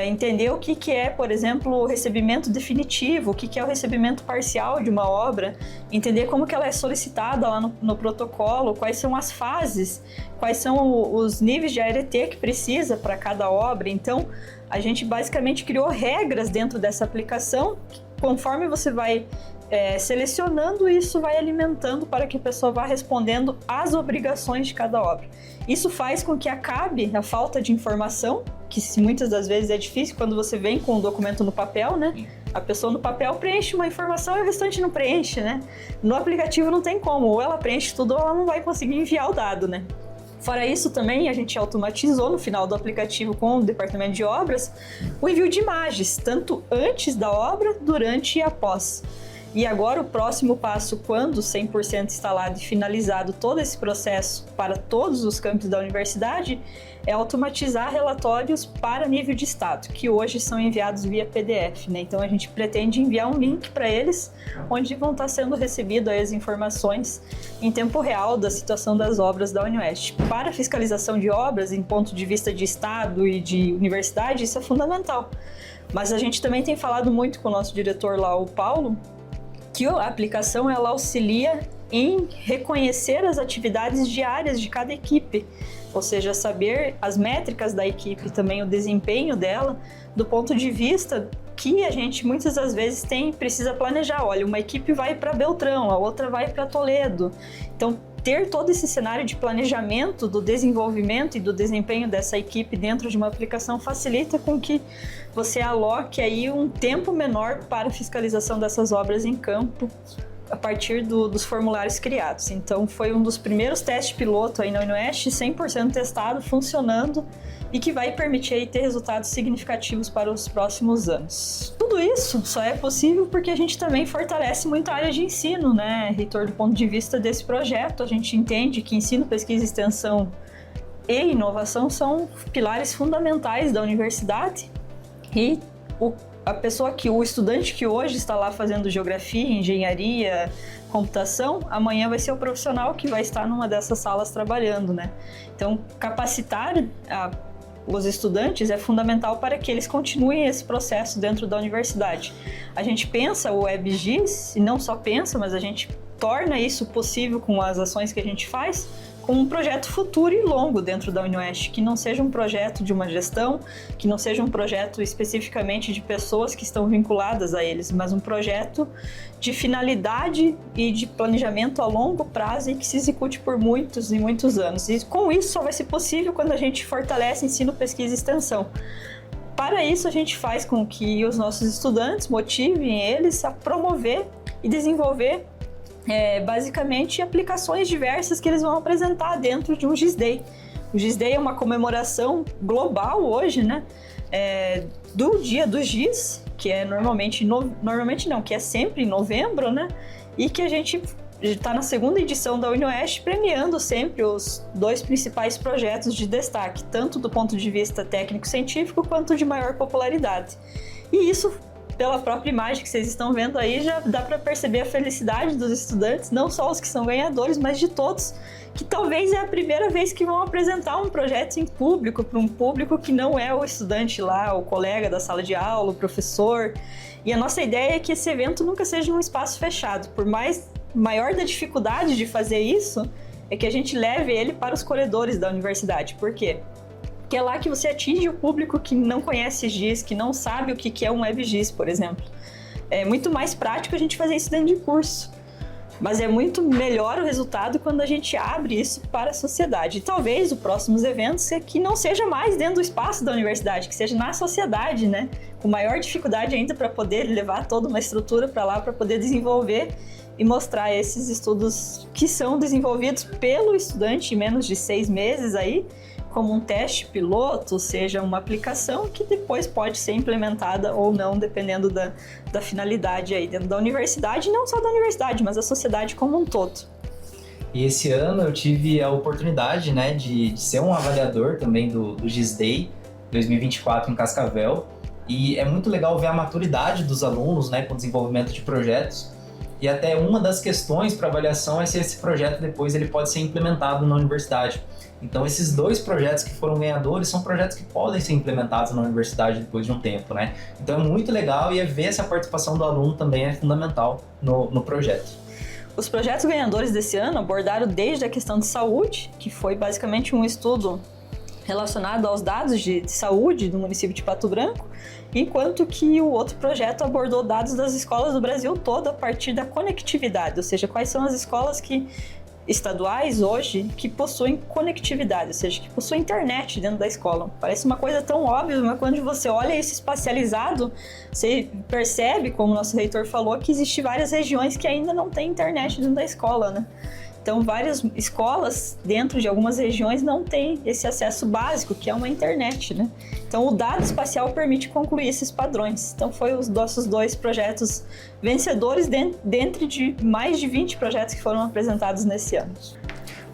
[SPEAKER 3] Entender o que é, por exemplo, o recebimento definitivo, o que é o recebimento parcial de uma obra, entender como que ela é solicitada lá no protocolo, quais são as fases, quais são os níveis de ART que precisa para cada obra. Então, a gente basicamente criou regras dentro dessa aplicação, conforme você vai selecionando, isso vai alimentando para que a pessoa vá respondendo às obrigações de cada obra. Isso faz com que acabe a falta de informação, que muitas das vezes é difícil quando você vem com o documento no papel, né? A pessoa no papel preenche uma informação e o restante não preenche, né? No aplicativo não tem como, ou ela preenche tudo ou ela não vai conseguir enviar o dado, né? Fora isso também, a gente automatizou no final do aplicativo com o departamento de obras o envio de imagens, tanto antes da obra, durante e após. E agora o próximo passo, quando 100% instalado e finalizado todo esse processo para todos os campos da universidade, é automatizar relatórios para nível de estado, que hoje são enviados via PDF, né? Então a gente pretende enviar um link para eles, onde vão estar sendo recebidas as informações em tempo real da situação das obras da UniOeste. Para a fiscalização de obras, em ponto de vista de estado e de universidade, isso é fundamental. Mas a gente também tem falado muito com o nosso diretor lá, o Paulo, que a aplicação ela auxilia em reconhecer as atividades diárias de cada equipe, ou seja, saber as métricas da equipe, também o desempenho dela, do ponto de vista que a gente muitas das vezes precisa planejar. Olha, uma equipe vai para Beltrão, a outra vai para Toledo. Então, ter todo esse cenário de planejamento do desenvolvimento e do desempenho dessa equipe dentro de uma aplicação facilita com que você aloque aí um tempo menor para a fiscalização dessas obras em campo a partir dos formulários criados. Então, foi um dos primeiros testes piloto aí na UniOeste, 100% testado, funcionando e que vai permitir aí ter resultados significativos para os próximos anos. Tudo isso só é possível porque a gente também fortalece muito a área de ensino, né, Reitor? Do ponto de vista desse projeto, a gente entende que ensino, pesquisa, extensão e inovação são pilares fundamentais da universidade e o estudante que hoje está lá fazendo geografia, engenharia, computação, amanhã vai ser o profissional que vai estar numa dessas salas trabalhando, né? Então, capacitar os estudantes é fundamental para que eles continuem esse processo dentro da universidade. A gente pensa o WebGIS, e não só pensa, mas a gente torna isso possível com as ações que a gente faz, com um projeto futuro e longo dentro da UniOeste, que não seja um projeto de uma gestão, que não seja um projeto especificamente de pessoas que estão vinculadas a eles, mas um projeto de finalidade e de planejamento a longo prazo e que se execute por muitos e muitos anos. E com isso só vai ser possível quando a gente fortalece ensino, pesquisa e extensão. Para isso, a gente faz com que os nossos estudantes motivem eles a promover e desenvolver basicamente aplicações diversas que eles vão apresentar dentro de um GIS-Day. O GIS-Day é uma comemoração global hoje, né? Do dia do GIS, que é que é sempre em novembro, né? E que a gente está na segunda edição da UniOeste premiando sempre os 2 principais projetos de destaque, tanto do ponto de vista técnico-científico quanto de maior popularidade. E isso, pela própria imagem que vocês estão vendo aí, já dá para perceber a felicidade dos estudantes, não só os que são ganhadores, mas de todos, que talvez é a primeira vez que vão apresentar um projeto em público, para um público que não é o estudante lá, o colega da sala de aula, o professor. E a nossa ideia é que esse evento nunca seja um espaço fechado. Por mais maior da dificuldade de fazer isso, é que a gente leve ele para os corredores da universidade. Por quê? que é lá que você atinge o público que não conhece GIS, que não sabe o que é um WebGIS, por exemplo. É muito mais prático a gente fazer isso dentro de curso. Mas é muito melhor o resultado quando a gente abre isso para a sociedade. E talvez os próximos eventos que não seja mais dentro do espaço da universidade, que seja na sociedade, né? Com maior dificuldade ainda para poder levar toda uma estrutura para lá, para poder desenvolver e mostrar esses estudos que são desenvolvidos pelo estudante em menos de 6 meses aí, como um teste piloto, seja uma aplicação que depois pode ser implementada ou não, dependendo da finalidade aí dentro da universidade, e não só da universidade, mas da sociedade como um todo.
[SPEAKER 1] E esse ano eu tive a oportunidade, né, de ser um avaliador também do GIS Day 2024 em Cascavel, e é muito legal ver a maturidade dos alunos, né, com o desenvolvimento de projetos. E até uma das questões para avaliação é se esse projeto depois ele pode ser implementado na universidade. Então esses 2 projetos que foram ganhadores são projetos que podem ser implementados na universidade depois de um tempo, né? Então é muito legal e ver essa participação do aluno também é fundamental no projeto.
[SPEAKER 3] Os projetos ganhadores desse ano abordaram desde a questão de saúde, que foi basicamente um estudo relacionado aos dados de saúde do município de Pato Branco, enquanto que o outro projeto abordou dados das escolas do Brasil todo a partir da conectividade, ou seja, quais são as escolas estaduais hoje que possuem conectividade, ou seja, que possuem internet dentro da escola. Parece uma coisa tão óbvia, mas quando você olha isso espacializado, você percebe, como o nosso reitor falou, que existem várias regiões que ainda não têm internet dentro da escola, né? Então, várias escolas dentro de algumas regiões não têm esse acesso básico, que é uma internet, né? Então, o dado espacial permite concluir esses padrões. Então, foi os nossos 2 projetos vencedores dentre de mais de 20 projetos que foram apresentados nesse ano.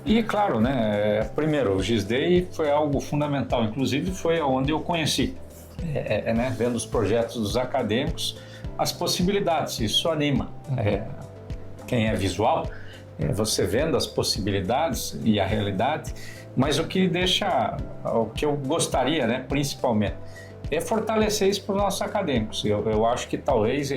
[SPEAKER 2] E, claro, né, primeiro, o GIS Day foi algo fundamental, inclusive foi onde eu conheci, né, vendo os projetos dos acadêmicos, as possibilidades, isso anima. Quem é visual, você vendo as possibilidades e a realidade, mas o que eu gostaria, né, principalmente, é fortalecer isso para os nossos acadêmicos. Eu acho que talvez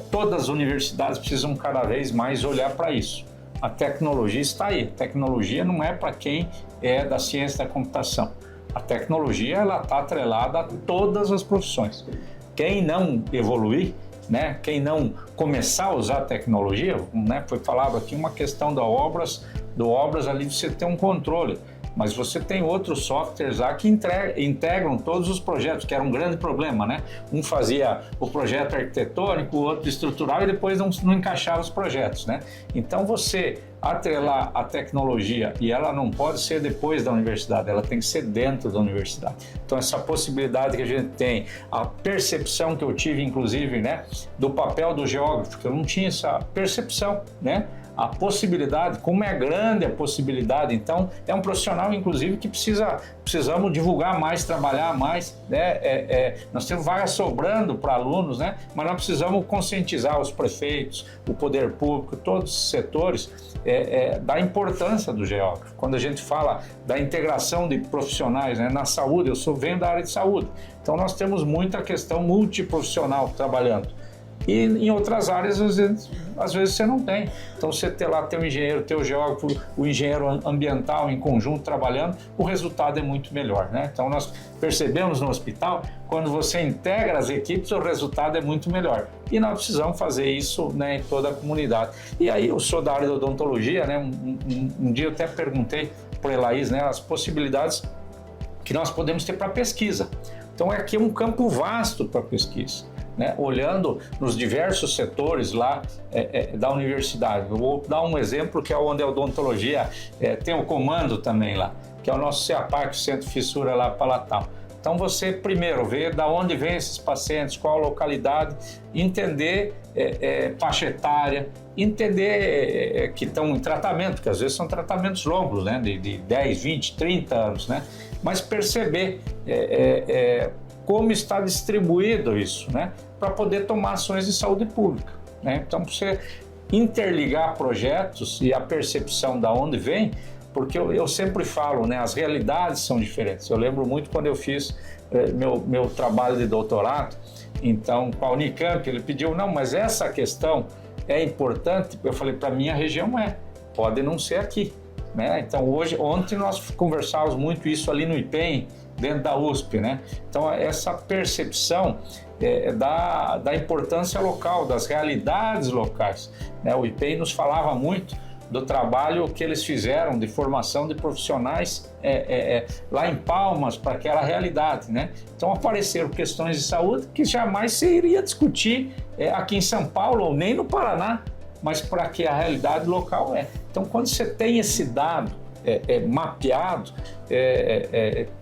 [SPEAKER 2] todas as universidades precisam cada vez mais olhar para isso. A tecnologia está aí. A tecnologia não é para quem é da ciência da computação. A tecnologia ela está atrelada a todas as profissões. Quem não evoluir, né, quem não começar a usar a tecnologia, né, foi falado aqui uma questão do Obras ali você tem um controle, mas você tem outros softwares lá que integram todos os projetos, que era um grande problema, né? Um fazia o projeto arquitetônico, o outro estrutural e depois não encaixava os projetos, né? Então você atrelar a tecnologia, e ela não pode ser depois da universidade, ela tem que ser dentro da universidade. Então essa possibilidade que a gente tem, a percepção que eu tive inclusive, né, do papel do geógrafo, que eu não tinha essa percepção, né? A possibilidade, como é grande a possibilidade, então é um profissional inclusive que precisamos divulgar mais, trabalhar mais, né? Nós temos vagas sobrando para alunos, né? Mas nós precisamos conscientizar os prefeitos, o poder público, todos os setores da importância do geógrafo. Quando a gente fala da integração de profissionais, né? Na saúde, venho da área de saúde, então nós temos muita questão multiprofissional trabalhando. E em outras áreas, às vezes você não tem. Então, você tem o engenheiro, o geógrafo, o engenheiro ambiental em conjunto trabalhando, o resultado é muito melhor, né? Então, nós percebemos no hospital, quando você integra as equipes, o resultado é muito melhor. E nós precisamos fazer isso, né, em toda a comunidade. E aí, eu sou da área da odontologia, né? Um dia eu até perguntei para a Elaís, né, as possibilidades que nós podemos ter para pesquisa. Então, aqui é um campo vasto para pesquisa. Né, olhando nos diversos setores lá da universidade. Eu vou dar um exemplo que é onde a odontologia tem o comando também lá, que é o nosso CEAPAC, Centro Fissura lá Palatal. Então você primeiro vê de onde vêm esses pacientes, qual a localidade, entender faixa etária, entender que estão em tratamento, porque às vezes são tratamentos longos, né, de 10, 20, 30 anos, né, mas perceber como está distribuído isso, né, para poder tomar ações de saúde pública, né? Então, você interligar projetos e a percepção da onde vem, porque eu sempre falo, né, as realidades são diferentes. Eu lembro muito quando eu fiz meu trabalho de doutorado, então, com a Unicamp, ele pediu, não, mas essa questão é importante. Eu falei, para minha região pode não ser aqui, né? Então, ontem nós conversávamos muito isso ali no IPEM, dentro da USP, né? Então, essa percepção da importância local, das realidades locais, né? O IPEM nos falava muito do trabalho que eles fizeram de formação de profissionais lá em Palmas para aquela realidade, né? Então apareceram questões de saúde que jamais se iria discutir aqui em São Paulo ou nem no Paraná, mas para que a realidade local é. Então quando você tem esse dado mapeado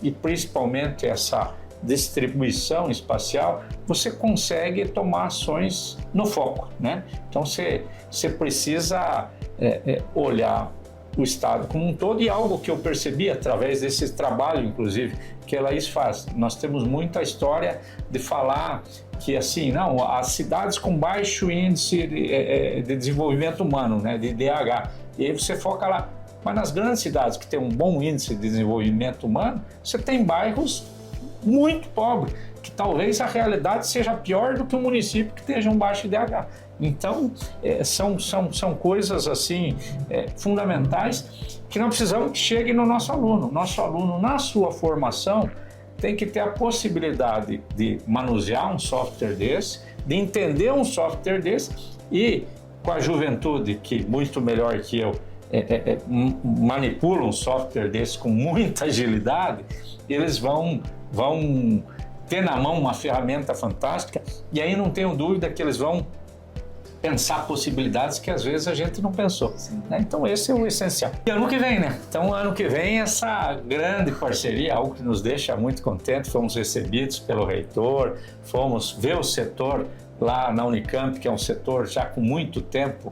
[SPEAKER 2] e principalmente essa distribuição espacial, você consegue tomar ações no foco, né? Então você precisa olhar o Estado como um todo, e algo que eu percebi através desse trabalho, inclusive, que a Laís faz. Nós temos muita história de falar que, assim, não, as cidades com baixo índice de desenvolvimento humano, né, de IDH, e aí você foca lá. Mas nas grandes cidades que têm um bom índice de desenvolvimento humano, você tem bairros muito pobres, que talvez a realidade seja pior do que um município que tenha um baixo IDH. Então, são coisas assim fundamentais que não precisamos que chegue no nosso aluno. Nosso aluno, na sua formação, tem que ter a possibilidade de manusear um software desse, de entender um software desse, e com a juventude, que muito melhor que eu manipula um software desse com muita agilidade, eles vão ter na mão uma ferramenta fantástica, e aí não tenho dúvida que eles vão pensar possibilidades que às vezes a gente não pensou, né? Então esse é o essencial. E ano que vem, né? Então ano que vem essa grande parceria, algo que nos deixa muito contente, fomos recebidos pelo reitor, fomos ver o setor lá na Unicamp, que é um setor já com muito tempo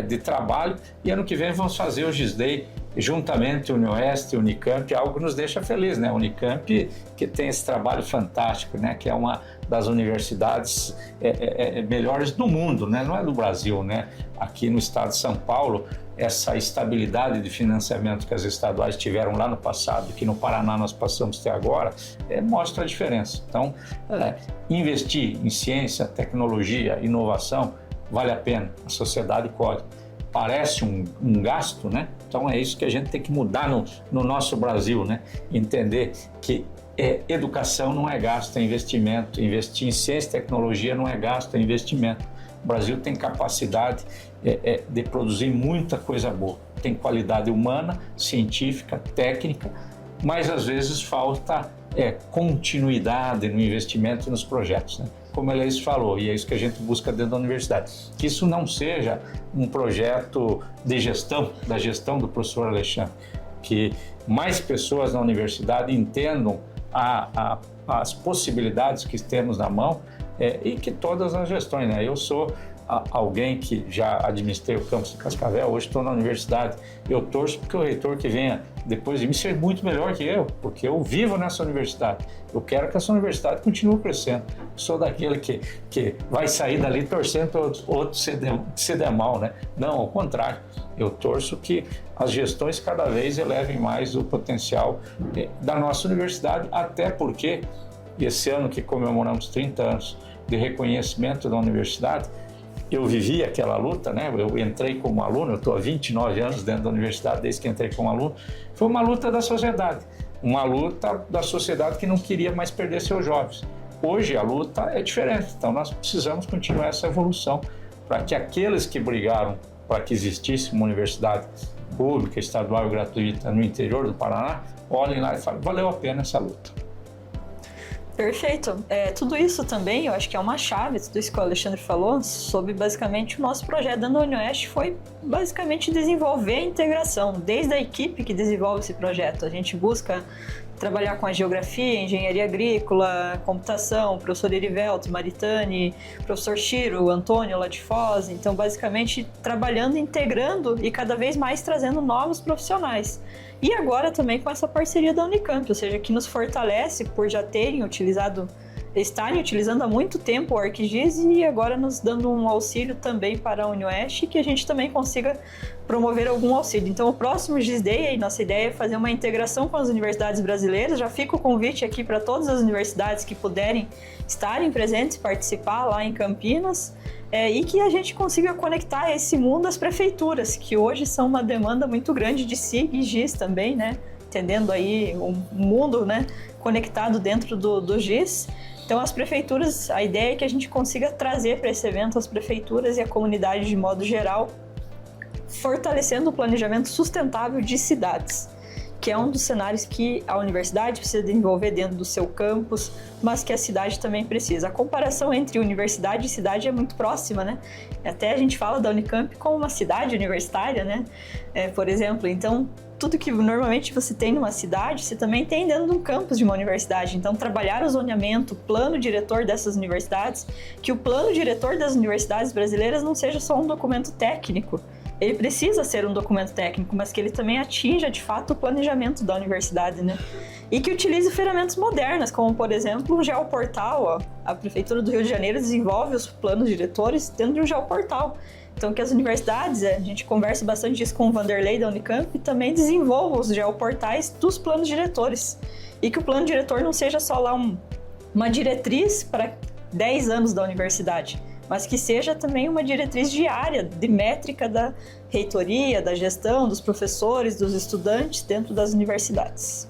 [SPEAKER 2] de trabalho, e ano que vem vamos fazer o GISDAY juntamente Unioeste e Unicamp, algo que nos deixa feliz, né? Unicamp que tem esse trabalho fantástico, né? Que é uma das universidades melhores do mundo, né? Não é do Brasil, né? Aqui no estado de São Paulo, essa estabilidade de financiamento que as estaduais tiveram lá no passado, que no Paraná nós passamos até agora, mostra a diferença. Então, investir em ciência, tecnologia, inovação, vale a pena, a sociedade colhe. Parece um gasto, né? Então é isso que a gente tem que mudar no nosso Brasil, né? Entender que educação não é gasto, é investimento. Investir em ciência e tecnologia não é gasto, é investimento. O Brasil tem capacidade de produzir muita coisa boa. Tem qualidade humana, científica, técnica, mas às vezes falta continuidade no investimento e nos projetos, né? Como a Laís falou, e é isso que a gente busca dentro da universidade, que isso não seja um projeto de gestão, da gestão do professor Alexandre, que mais pessoas na universidade entendam as possibilidades que temos na mão e que todas as gestões, né? Eu sou alguém que já administrei o campus de Cascavel, hoje estou na universidade, eu torço porque o reitor que venha depois de mim seja muito melhor que eu, porque eu vivo nessa universidade, eu quero que essa universidade continue crescendo. Sou daquele que vai sair dali torcendo para outro se der mal, né? Não, ao contrário, eu torço que as gestões cada vez elevem mais o potencial da nossa universidade, até porque esse ano que comemoramos 30 anos de reconhecimento da universidade, eu vivi aquela luta, né? Eu entrei como aluno, eu estou há 29 anos dentro da universidade, desde que entrei como aluno. Foi uma luta da sociedade, uma luta da sociedade que não queria mais perder seus jovens. Hoje a luta é diferente, então nós precisamos continuar essa evolução para que aqueles que brigaram para que existisse uma universidade pública, estadual e gratuita no interior do Paraná, olhem lá e falem, valeu a pena essa luta.
[SPEAKER 3] Perfeito. Tudo isso também, eu acho que é uma chave, tudo isso que o Alexandre falou, sobre basicamente o nosso projeto da Unioeste foi basicamente desenvolver a integração, desde a equipe que desenvolve esse projeto. A gente busca trabalhar com a geografia, engenharia agrícola, computação, professor Erivelto, Maritani, professor Chiro, Antônio lá de Foz. Então, basicamente, trabalhando, integrando e cada vez mais trazendo novos profissionais. E agora também com essa parceria da Unicamp, ou seja, que nos fortalece por já estarem utilizando há muito tempo o ArcGIS e agora nos dando um auxílio também para a Unioeste, que a gente também consiga promover algum auxílio. Então, o próximo GISDAY, nossa ideia é fazer uma integração com as universidades brasileiras. Já fica o convite aqui para todas as universidades que puderem estarem presentes, participar lá em Campinas. e que a gente consiga conectar esse mundo às prefeituras, que hoje são uma demanda muito grande de SIG e GIS também, né? Entendendo aí um mundo, né, conectado dentro do GIS. Então, as prefeituras, a ideia é que a gente consiga trazer para esse evento as prefeituras e a comunidade de modo geral, fortalecendo o planejamento sustentável de cidades, que é um dos cenários que a universidade precisa desenvolver dentro do seu campus, mas que a cidade também precisa. A comparação entre universidade e cidade é muito próxima, né? Até a gente fala da Unicamp como uma cidade universitária, né? Por exemplo, então, tudo que normalmente você tem numa cidade, você também tem dentro de um campus de uma universidade. Então, trabalhar o zoneamento, o plano diretor dessas universidades, que o plano diretor das universidades brasileiras não seja só um documento técnico. Ele precisa ser um documento técnico, mas que ele também atinja, de fato, o planejamento da universidade, né? E que utilize ferramentas modernas, como, por exemplo, o geoportal. A Prefeitura do Rio de Janeiro desenvolve os planos diretores dentro de um geoportal. Então, que as universidades, a gente conversa bastante disso com o Vanderlei da Unicamp, e também desenvolvam os geoportais dos planos diretores. E que o plano diretor não seja só lá uma diretriz para 10 anos da universidade, mas que seja também uma diretriz diária, de métrica da reitoria, da gestão, dos professores, dos estudantes dentro das universidades.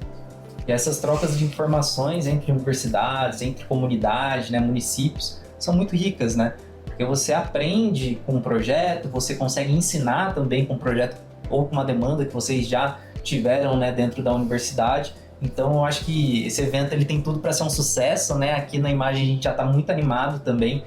[SPEAKER 1] E essas trocas de informações entre universidades, entre comunidade, né, municípios, são muito ricas, né? Porque você aprende com um projeto, você consegue ensinar também com um projeto ou com uma demanda que vocês já tiveram, né, dentro da universidade. Então, eu acho que esse evento ele tem tudo para ser um sucesso, né? Aqui na imagem a gente já está muito animado também,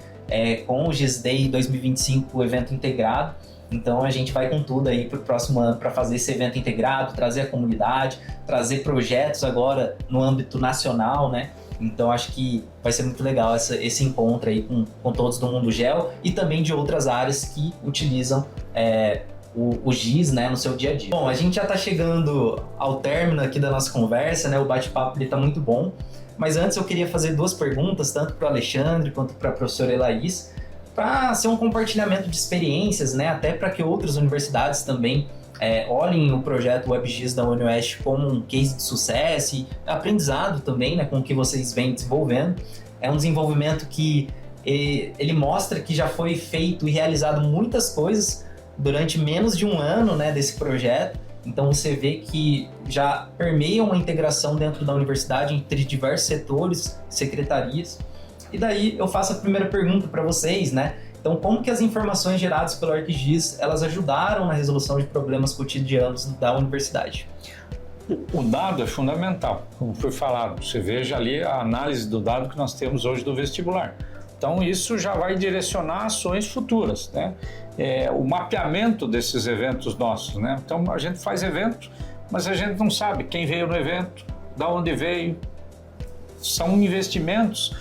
[SPEAKER 1] com o GIS Day 2025, o evento integrado. Então a gente vai com tudo aí para o próximo ano para fazer esse evento integrado, trazer a comunidade, trazer projetos agora no âmbito nacional, né? Então acho que vai ser muito legal esse encontro aí com todos do Mundo Geo e também de outras áreas que utilizam o GIS, né, no seu dia a dia. Bom, a gente já está chegando ao término aqui da nossa conversa, né? O bate-papo está muito bom. Mas antes eu queria fazer 2 perguntas, tanto para o Alexandre quanto para a professora Elaís, para ser um compartilhamento de experiências, né? Até para que outras universidades também olhem o projeto WebGIS da UniOeste como um case de sucesso e aprendizado também, né, com o que vocês vêm desenvolvendo. É um desenvolvimento que ele mostra que já foi feito e realizado muitas coisas durante menos de um ano, né, desse projeto. Então você vê que já permeia uma integração dentro da universidade entre diversos setores, secretarias. E daí eu faço a primeira pergunta para vocês, né? Então, como que as informações geradas pelo ArcGIS, elas ajudaram na resolução de problemas cotidianos da universidade?
[SPEAKER 2] O dado é fundamental, como foi falado. Você veja ali a análise do dado que nós temos hoje do vestibular. Então, isso já vai direcionar ações futuras, né? O mapeamento desses eventos nossos, né? Então, a gente faz evento, mas a gente não sabe quem veio no evento, de onde veio. São investimentos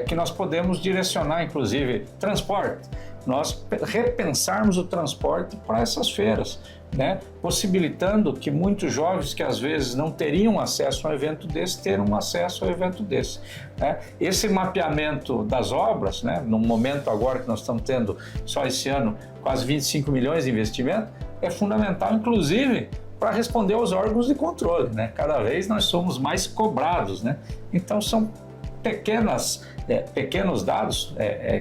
[SPEAKER 2] que nós podemos direcionar, inclusive, transporte. Nós repensarmos o transporte para essas feiras, né? Possibilitando que muitos jovens que às vezes não teriam acesso a um evento desse, tenham acesso a um evento desse, né? Esse mapeamento das obras, né? No momento agora que nós estamos tendo, só esse ano, quase 25 milhões de investimento, é fundamental, inclusive, para responder aos órgãos de controle, né? Cada vez nós somos mais cobrados, né? Então são pequenos dados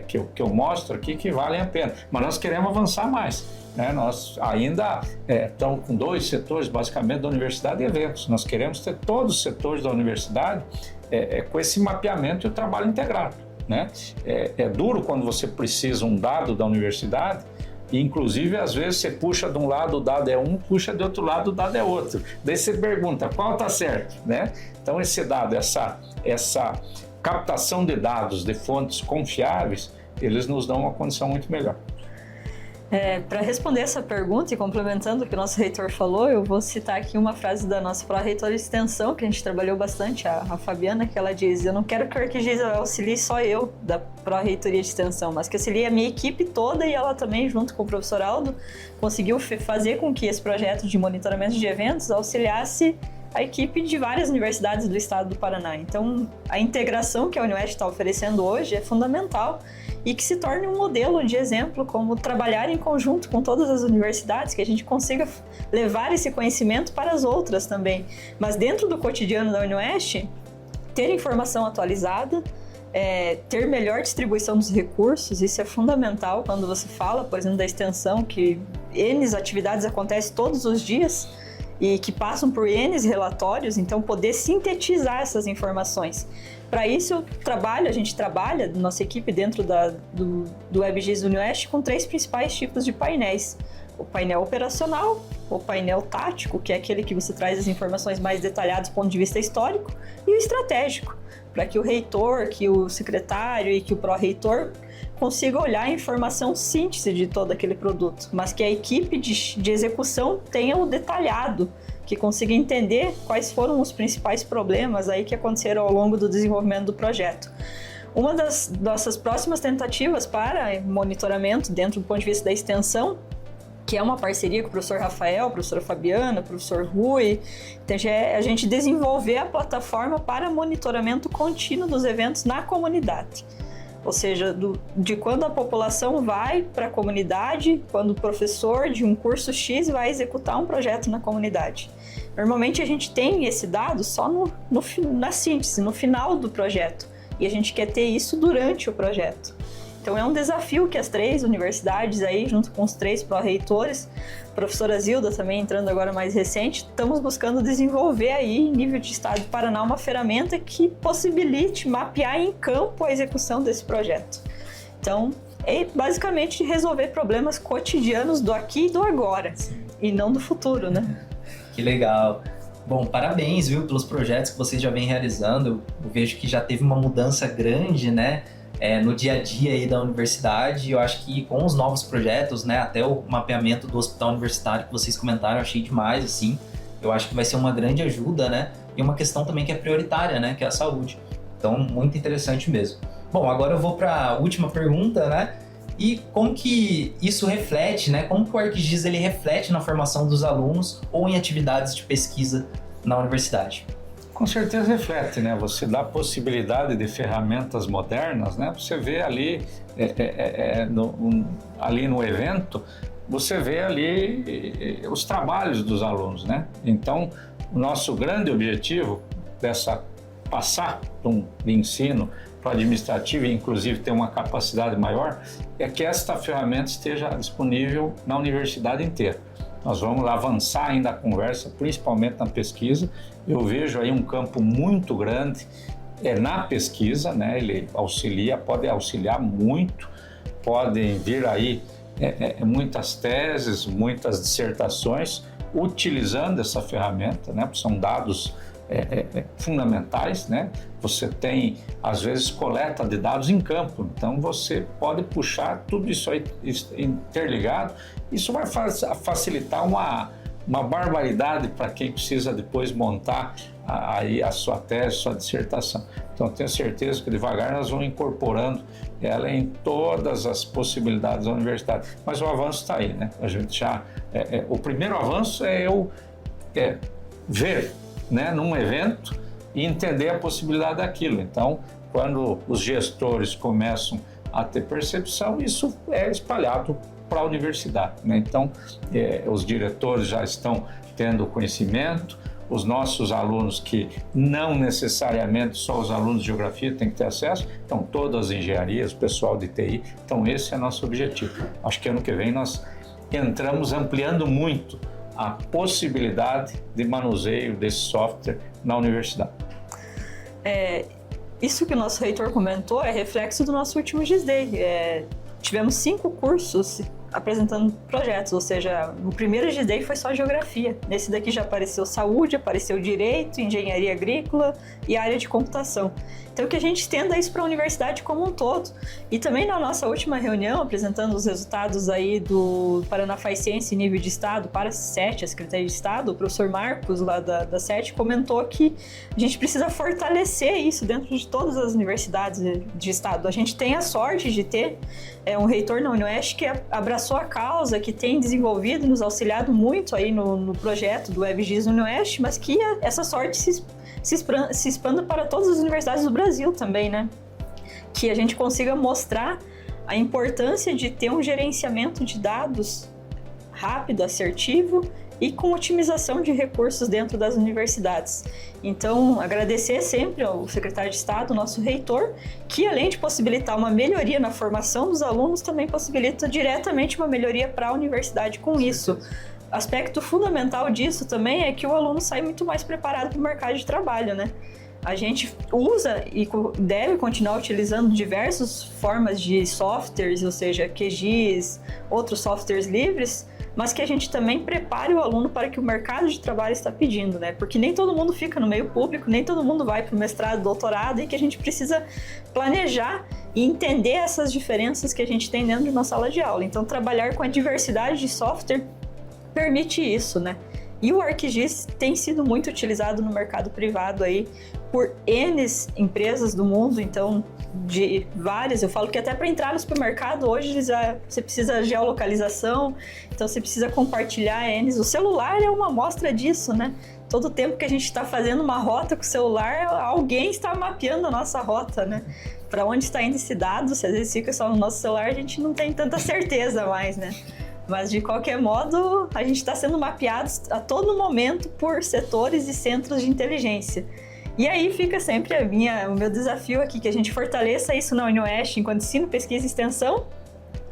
[SPEAKER 2] que eu mostro aqui que valem a pena, mas nós queremos avançar mais, né? Nós ainda estamos com 2 setores basicamente da universidade e eventos. Nós queremos ter todos os setores da universidade com esse mapeamento e o trabalho integrado, né? É duro quando você precisa um dado da universidade. E, inclusive, às vezes você puxa de um lado o dado é um, puxa de outro lado o dado é outro. Daí você pergunta qual está certo, né? Então esse dado, essa captação de dados de fontes confiáveis, eles nos dão uma condição muito melhor.
[SPEAKER 3] Para responder essa pergunta e complementando o que o nosso reitor falou, eu vou citar aqui uma frase da nossa pró-reitora de extensão, que a gente trabalhou bastante, a Fabiana, que ela diz: eu não quero que o ArcGIS auxilie só eu da pró-reitoria de extensão, mas que auxilie a minha equipe toda, e ela também, junto com o professor Aldo, conseguiu fazer com que esse projeto de monitoramento de eventos auxiliasse a equipe de várias universidades do estado do Paraná. Então, a integração que a UniOeste está oferecendo hoje é fundamental e que se torne um modelo de exemplo, como trabalhar em conjunto com todas as universidades, que a gente consiga levar esse conhecimento para as outras também. Mas dentro do cotidiano da UniOeste, ter informação atualizada, ter melhor distribuição dos recursos, isso é fundamental quando você fala, por exemplo, da extensão, que N atividades acontecem todos os dias e que passam por N relatórios, então poder sintetizar essas informações. Para isso a gente trabalha, nossa equipe dentro do WebGIS UniOeste, com 3 principais tipos de painéis. O painel operacional, o painel tático, que é aquele que você traz as informações mais detalhadas do ponto de vista histórico, e o estratégico, para que o reitor, que o secretário e que o pró-reitor consiga olhar a informação síntese de todo aquele produto, mas que a equipe de execução tenha o detalhado, que consiga entender quais foram os principais problemas aí que aconteceram ao longo do desenvolvimento do projeto. Uma das nossas próximas tentativas para monitoramento dentro do ponto de vista da extensão, que é uma parceria com o professor Rafael, a professora Fabiana, o professor Rui, então a gente desenvolver a plataforma para monitoramento contínuo dos eventos na comunidade. Ou seja, de quando a população vai para a comunidade, quando o professor de um curso X vai executar um projeto na comunidade. Normalmente a gente tem esse dado só na síntese, no final do projeto, e a gente quer ter isso durante o projeto. Então é um desafio que as 3 universidades aí, junto com os 3 pró-reitores, a professora Zilda também entrando agora mais recente, estamos buscando desenvolver aí, em nível de estado do Paraná, uma ferramenta que possibilite mapear em campo a execução desse projeto. Então, é basicamente resolver problemas cotidianos do aqui e do agora, e não do futuro, né?
[SPEAKER 1] Que legal. Bom, parabéns, viu, pelos projetos que vocês já vêm realizando. Eu vejo que já teve uma mudança grande, né? No dia a dia aí da universidade. Eu acho que com os novos projetos, né, até o mapeamento do hospital universitário que vocês comentaram, eu achei demais, assim. Eu acho que vai ser uma grande ajuda, né, e uma questão também que é prioritária, né, que é a saúde. Então, muito interessante mesmo. Bom, agora eu vou para a última pergunta, né, e como que isso reflete, né, como que o ArcGIS ele reflete na formação dos alunos ou em atividades de pesquisa na universidade?
[SPEAKER 2] Com certeza reflete, né? Você dá possibilidade de ferramentas modernas, né? Você vê ali, ali no evento, você vê ali os trabalhos dos alunos, né? Então, o nosso grande objetivo passar de ensino para o administrativo e inclusive ter uma capacidade maior, é que esta ferramenta esteja disponível na universidade inteira. Nós vamos avançar ainda a conversa, principalmente na pesquisa. Eu vejo aí um campo muito grande na pesquisa, né? Ele pode auxiliar muito, podem vir aí muitas teses, muitas dissertações utilizando essa ferramenta, né? São dados fundamentais, né? Você tem, às vezes, coleta de dados em campo, então você pode puxar tudo isso aí interligado. Isso vai facilitar uma barbaridade para quem precisa depois montar aí a sua tese, sua dissertação. Então, tenho certeza que devagar nós vamos incorporando ela em todas as possibilidades da universidade. Mas o avanço está aí, né? A gente o primeiro avanço é eu ver, né, num evento e entender a possibilidade daquilo. Então, quando os gestores começam a ter percepção, isso é espalhado para a universidade, né? Então, os diretores já estão tendo conhecimento, os nossos alunos, que não necessariamente só os alunos de geografia têm que ter acesso, então todas as engenharias, o pessoal de TI, então esse é nosso objetivo. Acho que ano que vem nós entramos ampliando muito a possibilidade de manuseio desse software na universidade.
[SPEAKER 3] Isso que o nosso reitor comentou é reflexo do nosso último GISDay. Tivemos 5 cursos apresentando projetos, ou seja, o primeiro GISDay foi só geografia. Nesse daqui já apareceu saúde, apareceu direito, engenharia agrícola e área de computação. Então, que a gente estenda isso para a universidade como um todo. E também na nossa última reunião, apresentando os resultados aí do Paraná Faz Ciência em nível de estado para a SET, a Secretaria de Estado, o professor Marcos, lá da SET, comentou que a gente precisa fortalecer isso dentro de todas as universidades de estado. A gente tem a sorte de ter um reitor na UniOeste que abraçou a causa, que tem desenvolvido e nos auxiliado muito aí no projeto do WebGIS UniOeste, mas que essa sorte se expanda para todas as universidades do Brasil também, né? Que a gente consiga mostrar a importância de ter um gerenciamento de dados rápido, assertivo e com otimização de recursos dentro das universidades. Então, agradecer sempre ao secretário de Estado, nosso reitor, que além de possibilitar uma melhoria na formação dos alunos, também possibilita diretamente uma melhoria para a universidade com isso. Aspecto fundamental disso também é que o aluno sai muito mais preparado para o mercado de trabalho, né? A gente usa e deve continuar utilizando diversas formas de softwares, ou seja, QGIS, outros softwares livres, mas que a gente também prepare o aluno para que o mercado de trabalho está pedindo, né? Porque nem todo mundo fica no meio público, nem todo mundo vai para o mestrado, doutorado, e que a gente precisa planejar e entender essas diferenças que a gente tem dentro de uma sala de aula. Então, trabalhar com a diversidade de software permite isso, né? E o ArcGIS tem sido muito utilizado no mercado privado aí por N empresas do mundo, então de várias. Eu falo que até para entrar no supermercado hoje você precisa de geolocalização, então você precisa compartilhar N. O celular é uma amostra disso, né? Todo tempo que a gente está fazendo uma rota com o celular, alguém está mapeando a nossa rota, né? Para onde está indo esse dado, se às vezes fica só no nosso celular, a gente não tem tanta certeza mais, né? Mas, de qualquer modo, a gente está sendo mapeado a todo momento por setores e centros de inteligência. E aí fica sempre o meu desafio aqui, que a gente fortaleça isso na UniOeste enquanto ensino, pesquisa e extensão,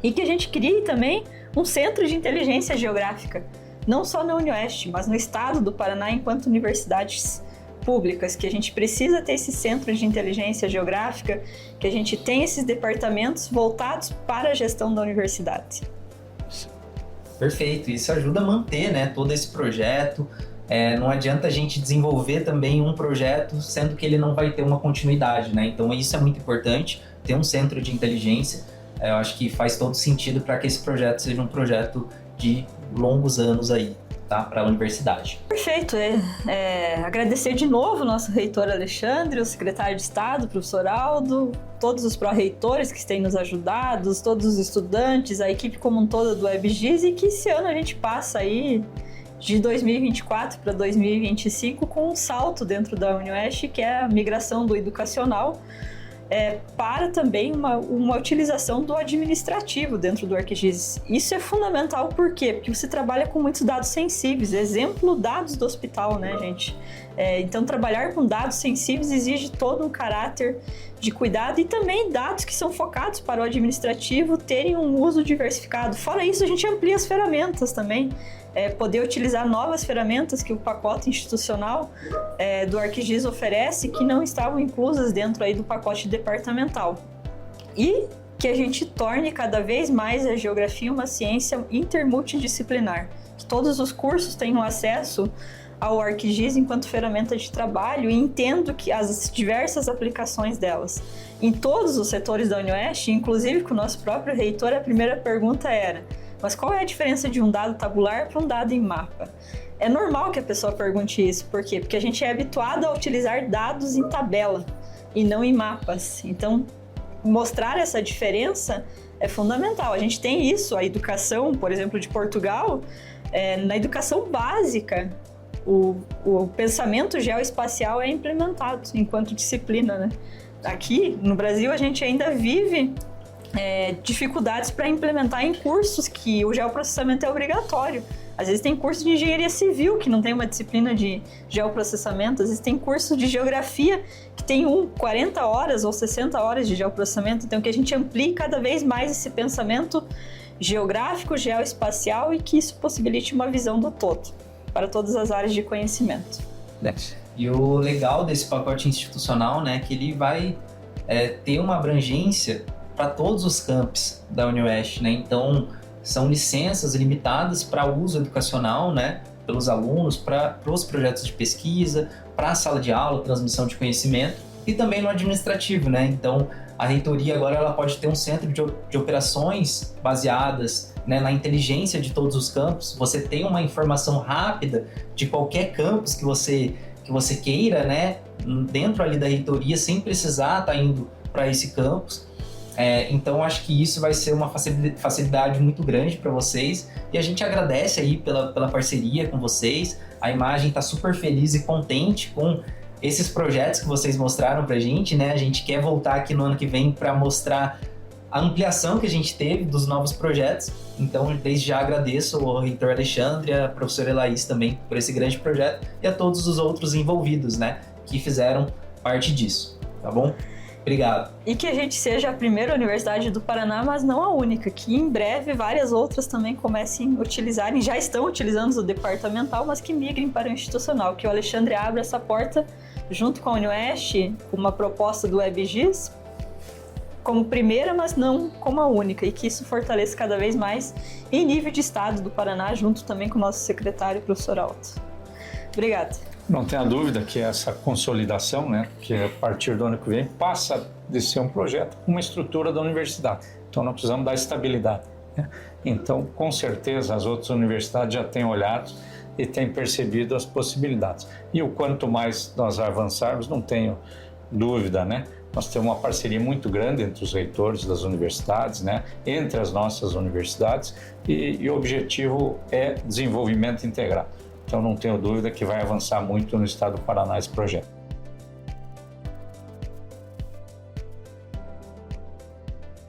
[SPEAKER 3] e que a gente crie também um centro de inteligência geográfica, não só na UniOeste, mas no estado do Paraná enquanto universidades públicas, que a gente precisa ter esse centro de inteligência geográfica, que a gente tem esses departamentos voltados para a gestão da universidade.
[SPEAKER 1] Perfeito, isso ajuda a manter, né, todo esse projeto. Não adianta a gente desenvolver também um projeto sendo que ele não vai ter uma continuidade, né? Então isso é muito importante, ter um centro de inteligência. Eu acho que faz todo sentido para que esse projeto seja um projeto de longos anos aí, tá? Para a universidade.
[SPEAKER 3] Perfeito. Agradecer de novo o nosso reitor Alexandre, o secretário de Estado, o professor Aldo, todos os pró-reitores que têm nos ajudado, todos os estudantes, a equipe como um todo do WebGIS, e que esse ano a gente passa aí de 2024 para 2025 com um salto dentro da UniOeste, que é a migração do educacional para também uma utilização do administrativo dentro do ArcGIS. Isso é fundamental, por quê? Porque você trabalha com muitos dados sensíveis, exemplo, dados do hospital, né, gente? Então, trabalhar com dados sensíveis exige todo um caráter de cuidado, e também dados que são focados para o administrativo terem um uso diversificado. Fora isso, a gente amplia as ferramentas também, poder utilizar novas ferramentas que o pacote institucional do ArcGIS oferece, que não estavam inclusas dentro aí do pacote departamental. E que a gente torne cada vez mais a geografia uma ciência intermultidisciplinar, que todos os cursos tenham acesso ao ArcGIS enquanto ferramenta de trabalho e entendo que as diversas aplicações delas. Em todos os setores da UniOeste, inclusive com o nosso próprio reitor, a primeira pergunta era: mas qual é a diferença de um dado tabular para um dado em mapa? É normal que a pessoa pergunte isso. Por quê? Porque a gente é habituado a utilizar dados em tabela e não em mapas. Então, mostrar essa diferença é fundamental. A gente tem isso, a educação, por exemplo, de Portugal, na educação básica, o pensamento geoespacial é implementado enquanto disciplina, né? Aqui no Brasil a gente ainda vive dificuldades para implementar em cursos que o geoprocessamento é obrigatório. Às vezes tem curso de engenharia civil que não tem uma disciplina de geoprocessamento, às vezes tem curso de geografia que tem 40 horas ou 60 horas de geoprocessamento. Então que a gente amplie cada vez mais esse pensamento geográfico, geoespacial, e que isso possibilite uma visão do todo para todas as áreas de conhecimento.
[SPEAKER 1] E o legal desse pacote institucional, né, que ele vai ter uma abrangência para todos os campos da UniOeste, né? Então, são licenças limitadas para uso educacional, né, pelos alunos, para os projetos de pesquisa, para a sala de aula, transmissão de conhecimento, e também no administrativo, né? Então, a reitoria agora ela pode ter um centro de operações baseadas, né, na inteligência de todos os campos. Você tem uma informação rápida de qualquer campus que você queira, né, dentro ali da reitoria, sem precisar estar indo para esse campus. Então, acho que isso vai ser uma facilidade muito grande para vocês, e a gente agradece aí pela parceria com vocês. A Imagem está super feliz e contente com esses projetos que vocês mostraram para a gente, né? A gente quer voltar aqui no ano que vem para mostrar a ampliação que a gente teve dos novos projetos. Então, desde já agradeço ao reitor Alexandre, a professora Elaís também por esse grande projeto e a todos os outros envolvidos, né, que fizeram parte disso, tá bom? Obrigado.
[SPEAKER 3] E que a gente seja a primeira universidade do Paraná, mas não a única, que em breve várias outras também comecem a utilizarem, já estão utilizando o departamental, mas que migrem para o institucional, que o Alexandre abra essa porta junto com a UniOeste, com uma proposta do WebGIS, como primeira, mas não como a única, e que isso fortaleça cada vez mais em nível de estado do Paraná, junto também com o nosso secretário, professor Alto. Obrigada.
[SPEAKER 2] Não tenha dúvida que essa consolidação, né, que a partir do ano que vem passa de ser um projeto com uma estrutura da universidade. Então, nós precisamos dar estabilidade, né? Então, com certeza, as outras universidades já têm olhado e têm percebido as possibilidades. E o quanto mais nós avançarmos, não tenho dúvida, né? Nós temos uma parceria muito grande entre os reitores das universidades, né? Entre as nossas universidades, e o objetivo é desenvolvimento integral. Então, não tenho dúvida que vai avançar muito no estado do Paraná esse projeto.